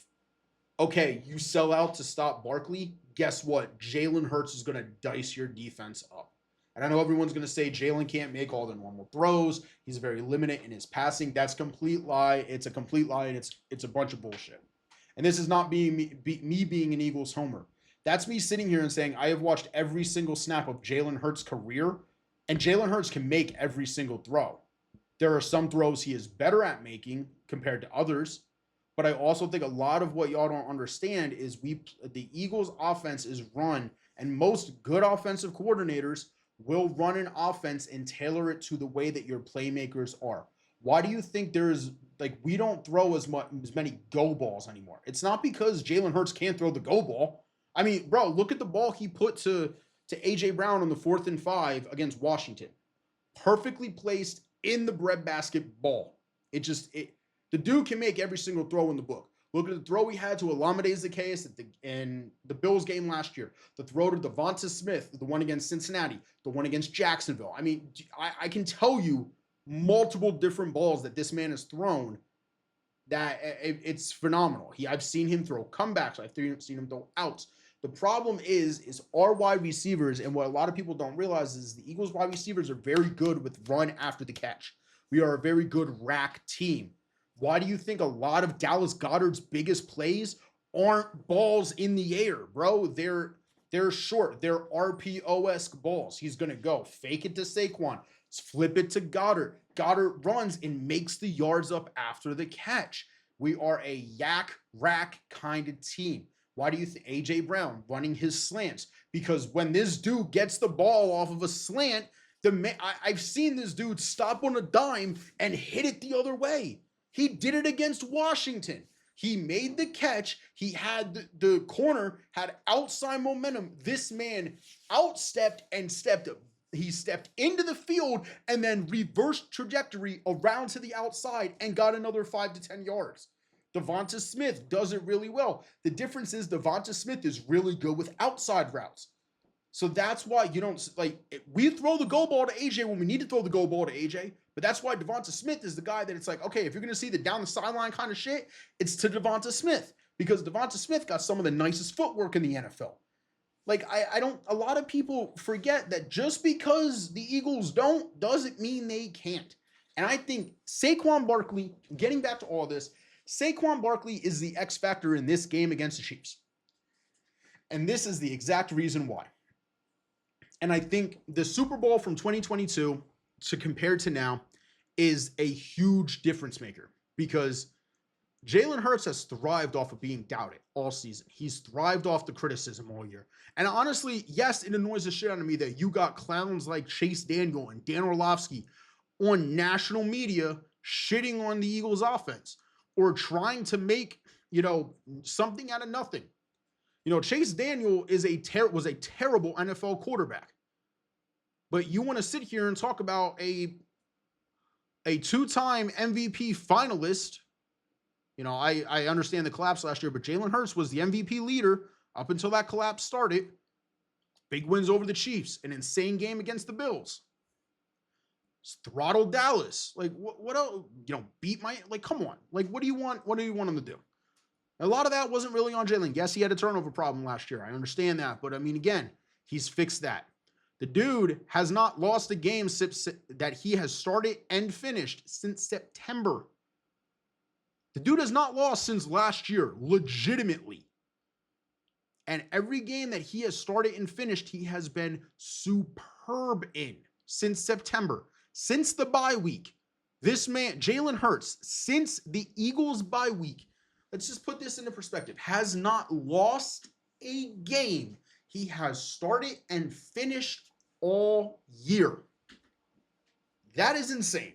okay, you sell out to stop Barkley. Guess what? Jalen Hurts is going to dice your defense up. And I know everyone's going to say Jalen can't make all the normal throws. He's very limited in his passing. That's a complete lie. It's a complete lie, and it's a bunch of bullshit. And this is not being me being an Eagles homer. That's me sitting here and saying I have watched every single snap of Jalen Hurts' career, and Jalen Hurts can make every single throw. There are some throws he is better at making compared to others, but I also think a lot of what y'all don't understand is the Eagles' offense is run, and most good offensive coordinators will run an offense and tailor it to the way that your playmakers are. Why do you think we don't throw as many go balls anymore? It's not because Jalen Hurts can't throw the go ball. I mean, bro, look at the ball he put to A.J. Brown on the 4th and 5 against Washington. Perfectly placed in the breadbasket ball. The dude can make every single throw in the book. Look at the throw he had to Olamide Zaccheaus in the Bills game last year. The throw to Devonta Smith, the one against Cincinnati, the one against Jacksonville. I mean, I can tell you multiple different balls that this man has thrown that it's phenomenal. I've seen him throw comebacks. I've seen him throw outs. The problem is our wide receivers, and what a lot of people don't realize is the Eagles wide receivers are very good with run after the catch. We are a very good rack team. Why do you think a lot of Dallas Goedert's biggest plays aren't balls in the air, bro? They're short. They're RPO-esque balls. He's going to go fake it to Saquon, flip it to Goedert. Goedert runs and makes the yards up after the catch. We are a yak rack kind of team. Why do you think A.J. Brown running his slants? Because when this dude gets the ball off of a slant, I've seen this dude stop on a dime and hit it the other way. He did it against Washington. He made the catch. He had the corner had outside momentum. This man outstepped and stepped up. He stepped into the field and then reversed trajectory around to the outside and got another 5 to 10 yards. Devonta Smith does it really well. The difference is Devonta Smith is really good with outside routes. So that's why you don't we throw the go ball to AJ when we need to throw the go ball to AJ. But that's why Devonta Smith is the guy that it's like, okay, if you're going to see the down the sideline kind of shit, it's to Devonta Smith because Devonta Smith got some of the nicest footwork in the NFL. Like, a lot of people forget that just because the Eagles don't doesn't mean they can't. And I think Saquon Barkley, getting back to all this, Saquon Barkley is the X factor in this game against the Chiefs. And this is the exact reason why. And I think the Super Bowl from 2022 to compare to now is a huge difference maker because Jalen Hurts has thrived off of being doubted all season. He's thrived off the criticism all year. And honestly, yes, it annoys the shit out of me that you got clowns like Chase Daniel and Dan Orlovsky on national media shitting on the Eagles offense or trying to make, something out of nothing. Chase Daniel was a terrible NFL quarterback. But you want to sit here and talk about a two-time MVP finalist I understand the collapse last year, but Jalen Hurts was the MVP leader up until that collapse started. Big wins over the Chiefs, an insane game against the Bills. Throttled Dallas. Like, what else? Beat my, like, come on. Like, what do you want? What do you want him to do? A lot of that wasn't really on Jalen. Yes, he had a turnover problem last year. I understand that. But I mean, again, he's fixed that. The dude has not lost a game that he has started and finished since September. The dude has not lost since last year, legitimately. And every game that he has started and finished, he has been superb in since September, since the bye week. This man, Jalen Hurts, since the Eagles bye week, let's just put this into perspective, has not lost a game he has started and finished all year. That is insane.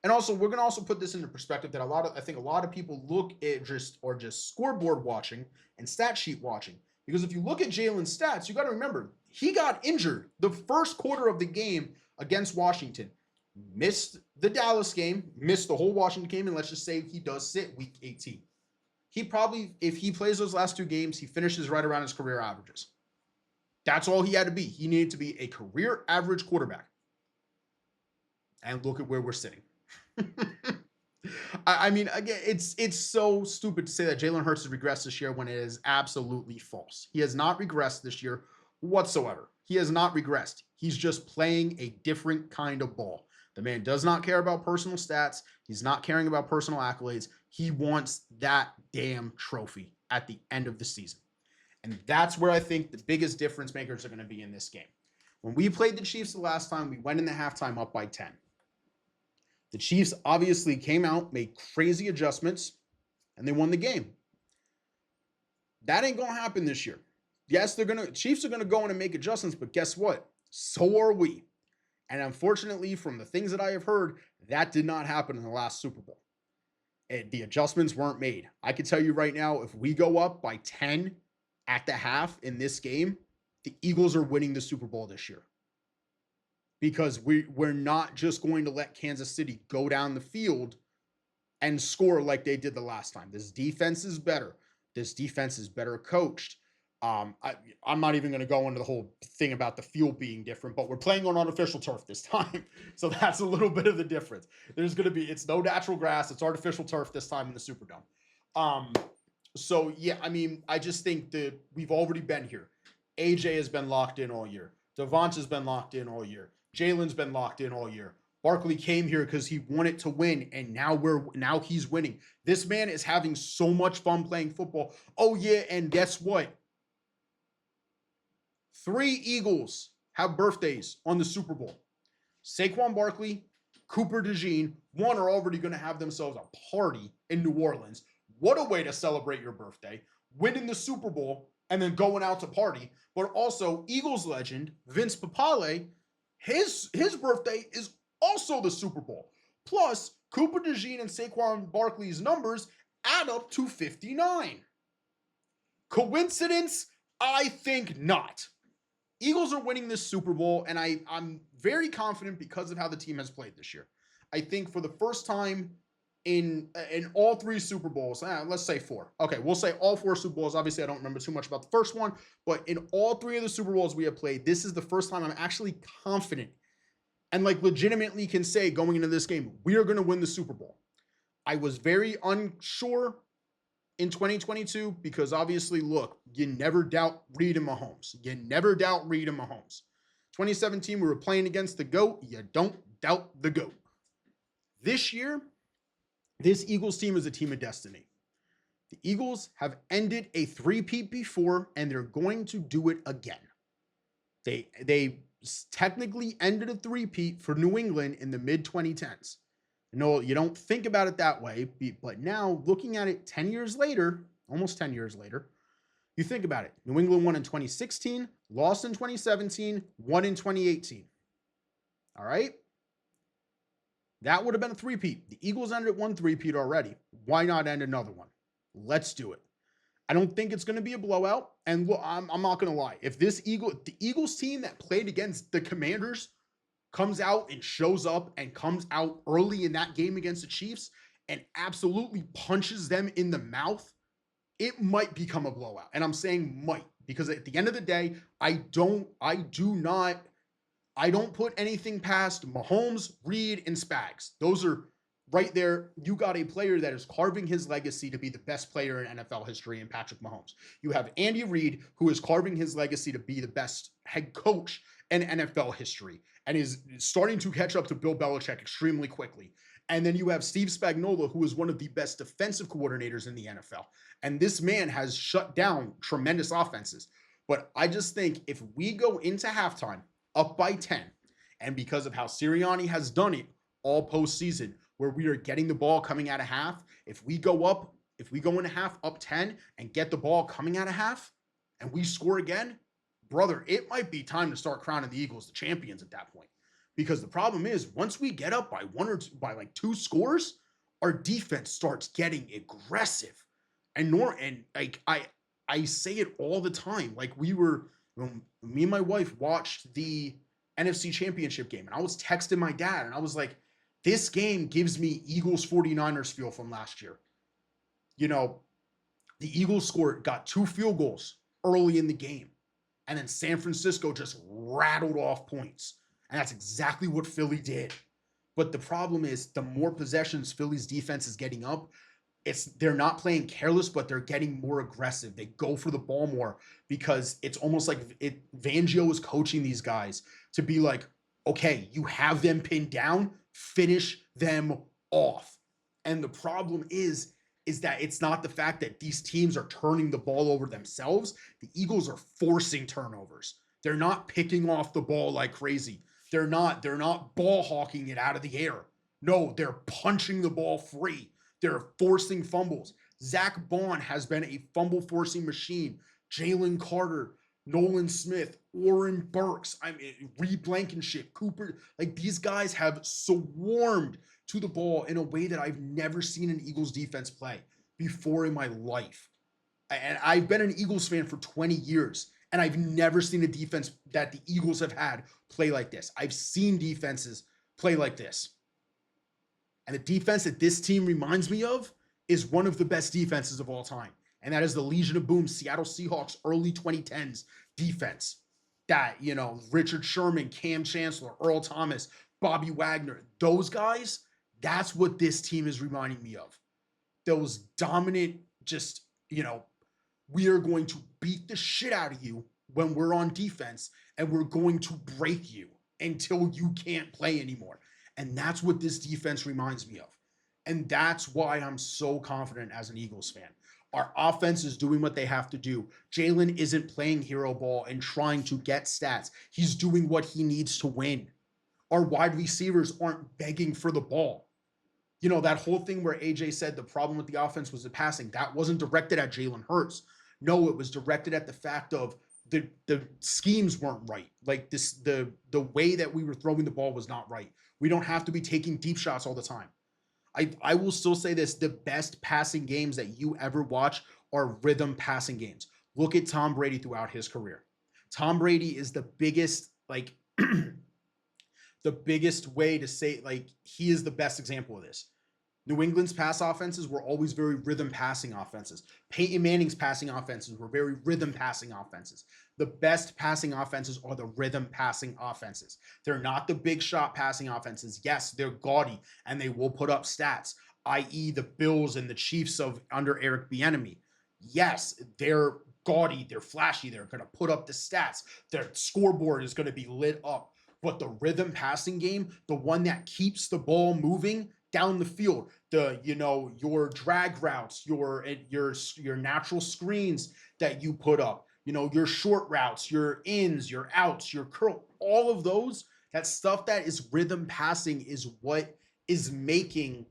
And also, we're going to also put this into perspective that I think a lot of people look at just scoreboard watching and stat sheet watching. Because if you look at Jalen's stats, you got to remember, he got injured the first quarter of the game against Washington. Missed the Dallas game, missed the whole Washington game, and let's just say he does sit week 18. He probably, if he plays those last two games, he finishes right around his career averages. That's all he had to be. He needed to be a career average quarterback. And look at where we're sitting. I mean, again, it's so stupid to say that Jalen Hurts has regressed this year when it is absolutely false. He has not regressed this year whatsoever. He has not regressed. He's just playing a different kind of ball. The man does not care about personal stats. He's not caring about personal accolades. He wants that damn trophy at the end of the season. And that's where I think the biggest difference makers are going to be in this game. When we played the Chiefs the last time, we went in the halftime up by 10. The Chiefs obviously came out, made crazy adjustments, and they won the game. That ain't going to happen this year. Yes, Chiefs are going to go in and make adjustments, but guess what? So are we. And unfortunately, from the things that I have heard, that did not happen in the last Super Bowl. The adjustments weren't made. I can tell you right now, if we go up by 10 at the half in this game, the Eagles are winning the Super Bowl this year. Because we're not just going to let Kansas City go down the field and score like they did the last time. This defense is better. This defense is better coached. I'm not even going to go into the whole thing about the field being different, but we're playing on artificial turf this time. So that's a little bit of the difference. It's no natural grass. It's artificial turf this time in the Superdome. So yeah, I mean, I just think that we've already been here. AJ has been locked in all year. Devonta's been locked in all year. Jalen's been locked in all year. Barkley came here because he wanted to win, and now he's winning. This man is having so much fun playing football. Oh yeah, and guess what? 3 Eagles have birthdays on the Super Bowl. Saquon Barkley, Cooper DeJean, one are already going to have themselves a party in New Orleans. What a way to celebrate your birthday. Winning the Super Bowl and then going out to party. But also, Eagles legend Vince Papale, his birthday is also the Super Bowl. Plus, Cooper DeJean and Saquon Barkley's numbers add up to 59. Coincidence? I think not. Eagles are winning this Super Bowl, and I'm very confident because of how the team has played this year. I think for the first time in all 3 Super Bowls, let's say 4. Okay, we'll say all 4 Super Bowls. Obviously, I don't remember too much about the first one, but in all 3 of the Super Bowls we have played, this is the first time I'm actually confident and legitimately can say going into this game, we are going to win the Super Bowl. I was very unsure in 2022 because obviously, look, you never doubt Reed and Mahomes. 2017, we were playing against the GOAT. You don't doubt the GOAT. This year, this Eagles team is a team of destiny. The Eagles have ended a three-peat before, and they're going to do it again. They technically ended a three-peat for New England in the mid-2010s. No, you don't think about it that way, but now looking at it 10 years later, almost 10 years later, you think about it. New England won in 2016, lost in 2017, won in 2018. All right? That would have been a three-peat. The Eagles ended one three-peat already. Why not end another one? Let's do it. I don't think it's going to be a blowout. And look, I'm not going to lie. If the Eagles team that played against the Commanders comes out and shows up and comes out early in that game against the Chiefs and absolutely punches them in the mouth, it might become a blowout. And I'm saying might because at the end of the day, I don't put anything past Mahomes, Reed, and Spags. Those are right there. You got a player that is carving his legacy to be the best player in NFL history in Patrick Mahomes. You have Andy Reid, who is carving his legacy to be the best head coach in NFL history and is starting to catch up to Bill Belichick extremely quickly. And then you have Steve Spagnuolo, who is one of the best defensive coordinators in the NFL. And this man has shut down tremendous offenses. But I just think if we go into halftime up by 10. And because of how Sirianni has done it all postseason, where we are getting the ball coming out of half, if we go into half up 10 and get the ball coming out of half and we score again, brother, it might be time to start crowning the Eagles the champions at that point. Because the problem is, once we get up by one or two, by like 2 scores, our defense starts getting aggressive. And I say it all the time. Like me and my wife watched the NFC Championship game, and I was texting my dad, and I was like, this game gives me Eagles 49ers feel from last year. You know, the Eagles got 2 field goals early in the game, and then San Francisco just rattled off points. And that's exactly what Philly did. But the problem is, the more possessions Philly's defense is getting up, they're not playing careless, but they're getting more aggressive. They go for the ball more because it's almost like Fangio is coaching these guys to be like, okay, you have them pinned down, finish them off. And the problem is that it's not the fact that these teams are turning the ball over themselves. The Eagles are forcing turnovers. They're not picking off the ball like crazy. They're not ball hawking it out of the air. No, they're punching the ball free. They're forcing fumbles. Zach Bond has been a fumble forcing machine. Jalen Carter, Nolan Smith, Oren Burks, Reed Blankenship, Cooper. Like, these guys have swarmed to the ball in a way that I've never seen an Eagles defense play before in my life. And I've been an Eagles fan for 20 years, and I've never seen a defense that the Eagles have had play like this. I've seen defenses play like this. And the defense that this team reminds me of is one of the best defenses of all time. And that is the Legion of Boom, Seattle Seahawks, early 2010s defense. That, Richard Sherman, Cam Chancellor, Earl Thomas, Bobby Wagner, those guys, that's what this team is reminding me of. Those dominant, we are going to beat the shit out of you when we're on defense, and we're going to break you until you can't play anymore. And that's what this defense reminds me of. And that's why I'm so confident as an Eagles fan. Our offense is doing what they have to do. Jalen isn't playing hero ball and trying to get stats. He's doing what he needs to win. Our wide receivers aren't begging for the ball. That whole thing where AJ said the problem with the offense was the passing, that wasn't directed at Jalen Hurts. No, it was directed at the fact of the schemes weren't right. Like the way that we were throwing the ball was not right. We don't have to be taking deep shots all the time. I will still say this, the best passing games that you ever watch are rhythm passing games. Look at Tom Brady throughout his career. Tom Brady is the biggest, the biggest way to say, he is the best example of this. New England's pass offenses were always very rhythm passing offenses. Peyton Manning's passing offenses were very rhythm passing offenses. The best passing offenses are the rhythm passing offenses. They're not the big shot passing offenses. Yes, they're gaudy and they will put up stats, i.e. the Bills and the Chiefs under Eric Bieniemy. Yes, they're gaudy, they're flashy, they're going to put up the stats. Their scoreboard is going to be lit up. But the rhythm passing game, the one that keeps the ball moving down the field, your drag routes, your natural screens that you put up, your short routes, your ins, your outs, your curl, all of those, that stuff that is rhythm passing is what is making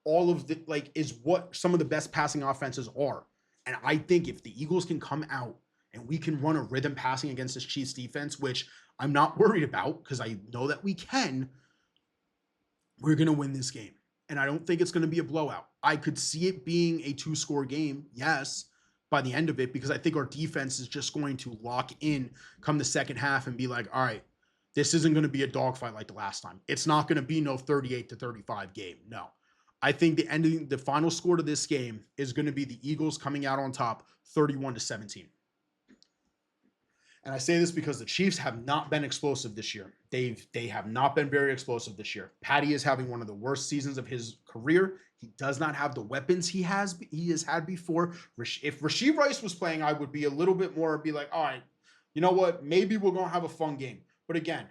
all of is what some of the best passing offenses are. And I think if the Eagles can come out and we can run a rhythm passing against this Chiefs defense, which I'm not worried about because I know that we can, we're going to win this game. And I don't think it's going to be a blowout. I could see it being a 2-score game, yes, by the end of it, because I think our defense is just going to lock in come the second half and be like, all right, this isn't going to be a dogfight like the last time. It's not going to be no 38-35 game. No. I think the final score to this game is going to be the Eagles coming out on top 31-17. And I say this because the Chiefs have not been explosive this year. They have not been very explosive this year. Patty is having one of the worst seasons of his career. He does not have the weapons he has had before. If Rashee Rice was playing, I would be a little bit more be like, all right, you know what? Maybe we're gonna have a fun game. But again,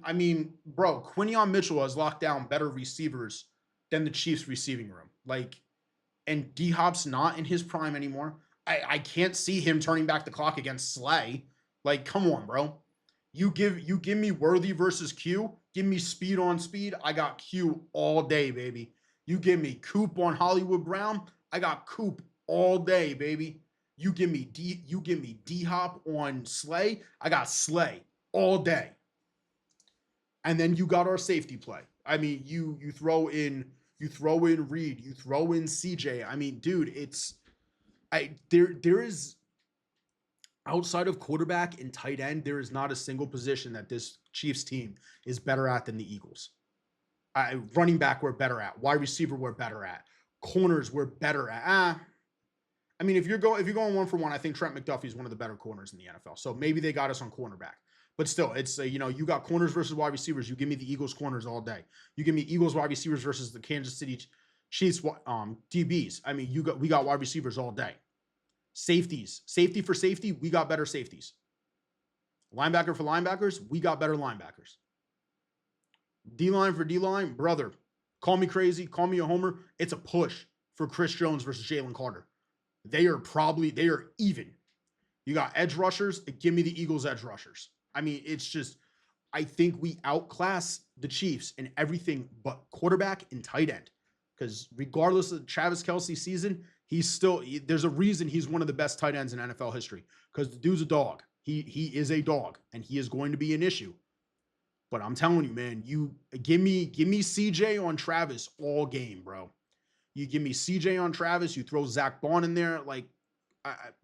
I mean, bro, Quinion Mitchell has locked down better receivers than the Chiefs receiving room. Like, and D Hop's not in his prime anymore. I can't see him turning back the clock against Slay. Like, come on, bro. You give me Worthy versus Q. Give me speed on speed. I got Q all day, baby. You give me Coop on Hollywood Brown. I got Coop all day, baby. You give me D Hop on Slay. I got Slay all day. And then you got our safety play. I mean, you throw in Reed, you throw in CJ. I mean, dude, there is outside of quarterback and tight end, there is not a single position that this Chiefs team is better at than the Eagles. Running back, we're better at. Wide receiver, we're better at. Corners, we're better at. I mean, if you're going one for one, I think Trent McDuffie is one of the better corners in the NFL. So maybe they got us on cornerback. But still, it's you got corners versus wide receivers. You give me the Eagles corners all day. You give me Eagles wide receivers versus the Kansas City Chiefs DBs. I mean, we got wide receivers all day. Safeties, safety for safety, we got better safeties. Linebacker for linebackers, we got better linebackers. D-line for D-line, brother, call me crazy, call me a homer. It's a push for Chris Jones versus Jalen Carter. They are even. You got edge rushers, give me the Eagles edge rushers. I mean, it's just, I think we outclass the Chiefs in everything but quarterback and tight end. Because regardless of Travis Kelce's season, there's a reason he's one of the best tight ends in NFL history. Because the dude's a dog. He is a dog, and he is going to be an issue. But I'm telling you, man, you give me CJ on Travis all game, bro. You give me CJ on Travis, you throw Zach Bond in there, like,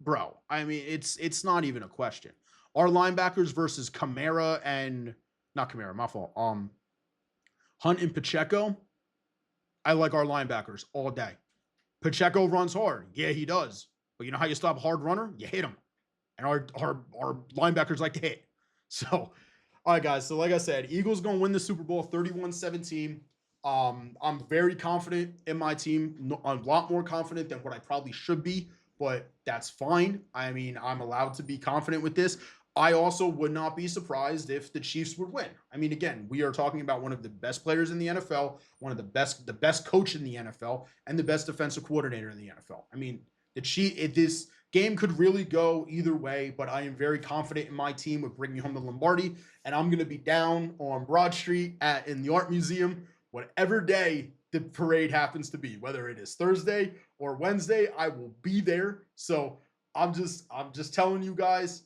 bro. I mean, it's not even a question. Our linebackers versus Kamara and not Kamara, my fault. Hunt and Pacheco. I like our linebackers all day. Pacheco runs hard. Yeah, he does. But you know how you stop a hard runner? You hit him. And our linebackers like to hit. So, all right, guys. So, like I said, Eagles going to win the Super Bowl 31-17. I'm very confident in my team. A lot more confident than what I probably should be. But that's fine. I mean, I'm allowed to be confident with this. I also would not be surprised if the Chiefs would win. I mean, again, we are talking about one of the best players in the NFL, the best coach in the NFL, and the best defensive coordinator in the NFL. I mean, this game could really go either way, but I am very confident in my team with bringing home the Lombardi, and I'm going to be down on Broad Street in the Art Museum, whatever day the parade happens to be, whether it is Thursday or Wednesday, I will be there. So I'm just telling you guys.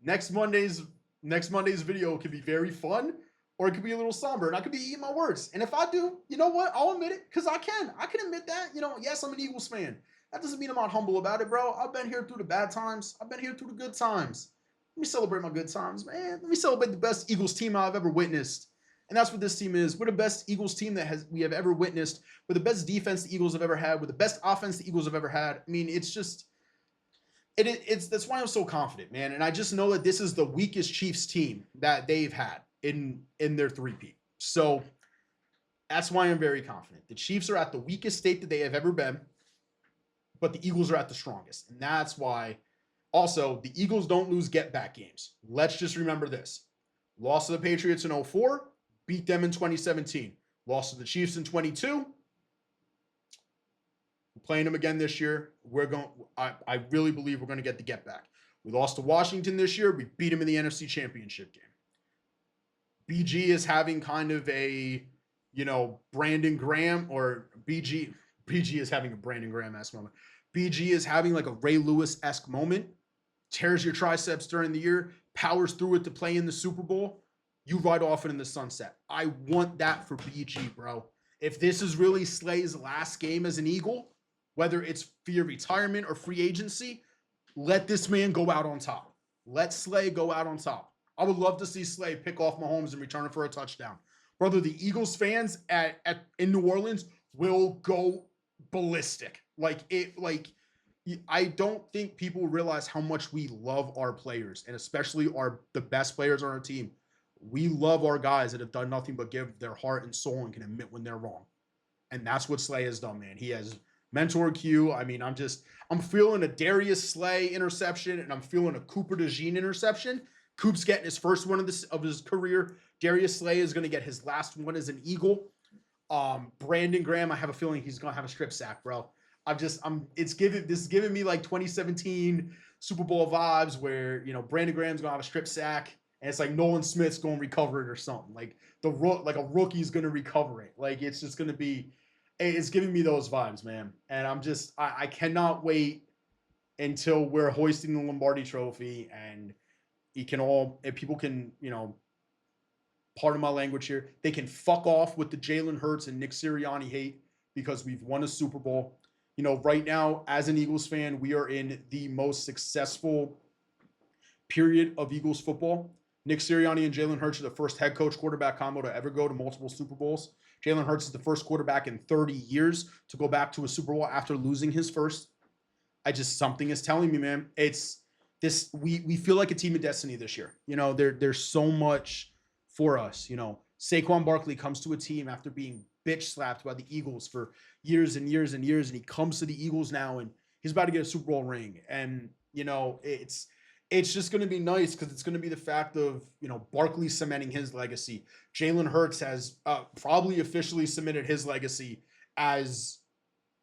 Next Monday's video could be very fun, or it could be a little somber, and I could be eating my words. And if I do, you know what? I'll admit it, because I can admit that. Yes, I'm an Eagles fan. That doesn't mean I'm not humble about it, bro. I've been here through the bad times. I've been here through the good times. Let me celebrate my good times, man. Let me celebrate the best Eagles team I've ever witnessed. And that's what this team is. We're the best Eagles team we have ever witnessed. We're the best defense the Eagles have ever had. We're the best offense the Eagles have ever had. I mean, it's just... that's why I'm so confident, man. And I just know that this is the weakest Chiefs team that they've had in their three-peat. So that's why I'm very confident. The Chiefs are at the weakest state that they have ever been, but the Eagles are at the strongest. And that's why also the Eagles don't lose get-back games. Let's just remember this. Lost to the Patriots in 2004, beat them in 2017. Lost to the Chiefs in 2022. Playing them again this year. I really believe we're going to get the get back. We lost to Washington this year. We beat them in the NFC Championship game. BG is having kind of a, Brandon Graham, or BG is having a Brandon Graham-esque moment. BG is having like a Ray Lewis-esque moment. Tears your triceps during the year, powers through it to play in the Super Bowl. You ride off it in the sunset. I want that for BG, bro. If this is really Slay's last game as an Eagle, whether it's via retirement or free agency, let this man go out on top. Let Slay go out on top. I would love to see Slay pick off Mahomes and return it for a touchdown. brother, the Eagles fans at in New Orleans will go ballistic. I don't think people realize how much we love our players, and especially the best players on our team. We love our guys that have done nothing but give their heart and soul and can admit when they're wrong. And that's what Slay has done, man. He has mentored Q. I mean, I'm feeling a Darius Slay interception, and I'm feeling a Cooper DeJean interception. Coop's getting his first one of his career. Darius Slay is going to get his last one as an Eagle. Brandon Graham, I have a feeling he's going to have a strip sack, bro. This is giving me like 2017 Super Bowl vibes where, Brandon Graham's going to have a strip sack, and it's like Nolan Smith's going to recover it or something. Like a rookie's going to recover it. Like it's just going to be, it's giving me those vibes, man. And I cannot wait until we're hoisting the Lombardi Trophy and if people can, pardon my language here, they can fuck off with the Jalen Hurts and Nick Sirianni hate because we've won a Super Bowl. Right now, as an Eagles fan, we are in the most successful period of Eagles football. Nick Sirianni and Jalen Hurts are the first head coach quarterback combo to ever go to multiple Super Bowls. Jalen Hurts is the first quarterback in 30 years to go back to a Super Bowl after losing his first. Something is telling me, man, it's this. We feel like a team of destiny this year. There's so much for us. Saquon Barkley comes to a team after being bitch slapped by the Eagles for years and years and years, and he comes to the Eagles now, and he's about to get a Super Bowl ring. And it's just going to be nice because it's going to be the fact of, Barkley cementing his legacy. Jalen Hurts has probably officially cemented his legacy as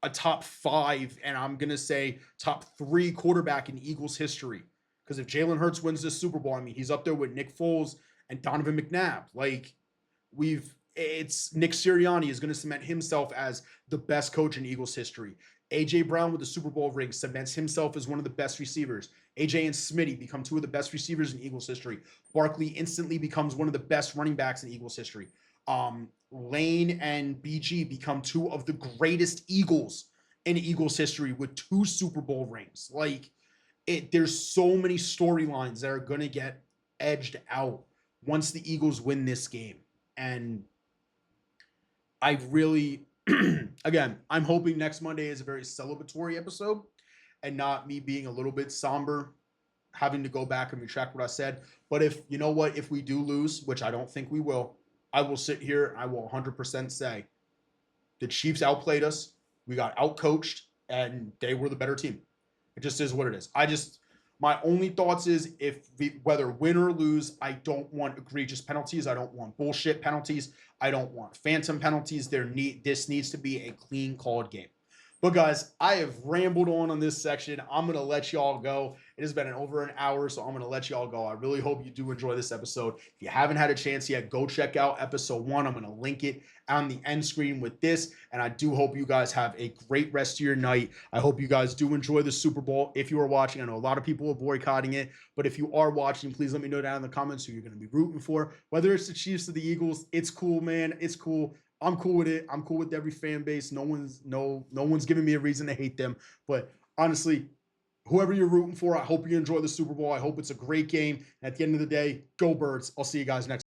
a top 5, and I'm going to say top 3 quarterback in Eagles history. Because if Jalen Hurts wins this Super Bowl, I mean, he's up there with Nick Foles and Donovan McNabb. It's Nick Sirianni is going to cement himself as the best coach in Eagles history. A.J. Brown with the Super Bowl ring cements himself as one of the best receivers. A.J. and Smitty become 2 of the best receivers in Eagles history. Barkley instantly becomes one of the best running backs in Eagles history. Lane and BG become 2 of the greatest Eagles in Eagles history with 2 Super Bowl rings. There's so many storylines that are going to get edged out once the Eagles win this game. And I really, again, I'm hoping next Monday is a very celebratory episode and not me being a little bit somber, having to go back and retract what I said. But if we do lose, which I don't think we will, I will sit here and I will 100% say the Chiefs outplayed us. We got outcoached and they were the better team. It just is what it is. My only thoughts is whether win or lose, I don't want egregious penalties. I don't want bullshit penalties. I don't want phantom penalties. This needs to be a clean called game. But guys, I have rambled on this section. I'm going to let y'all go. It has been over an hour, so I'm going to let y'all go. I really hope you do enjoy this episode. If you haven't had a chance yet, go check out episode 1. I'm going to link it on the end screen with this, and I do hope you guys have a great rest of your night. I hope you guys do enjoy the Super Bowl. If you are watching, I know a lot of people are boycotting it, but if you are watching, please let me know down in the comments who you're going to be rooting for. Whether it's the Chiefs or the Eagles, it's cool, man. It's cool. I'm cool with it. I'm cool with every fan base. No one's giving me a reason to hate them. But honestly, whoever you're rooting for, I hope you enjoy the Super Bowl. I hope it's a great game. At the end of the day, go Birds. I'll see you guys next.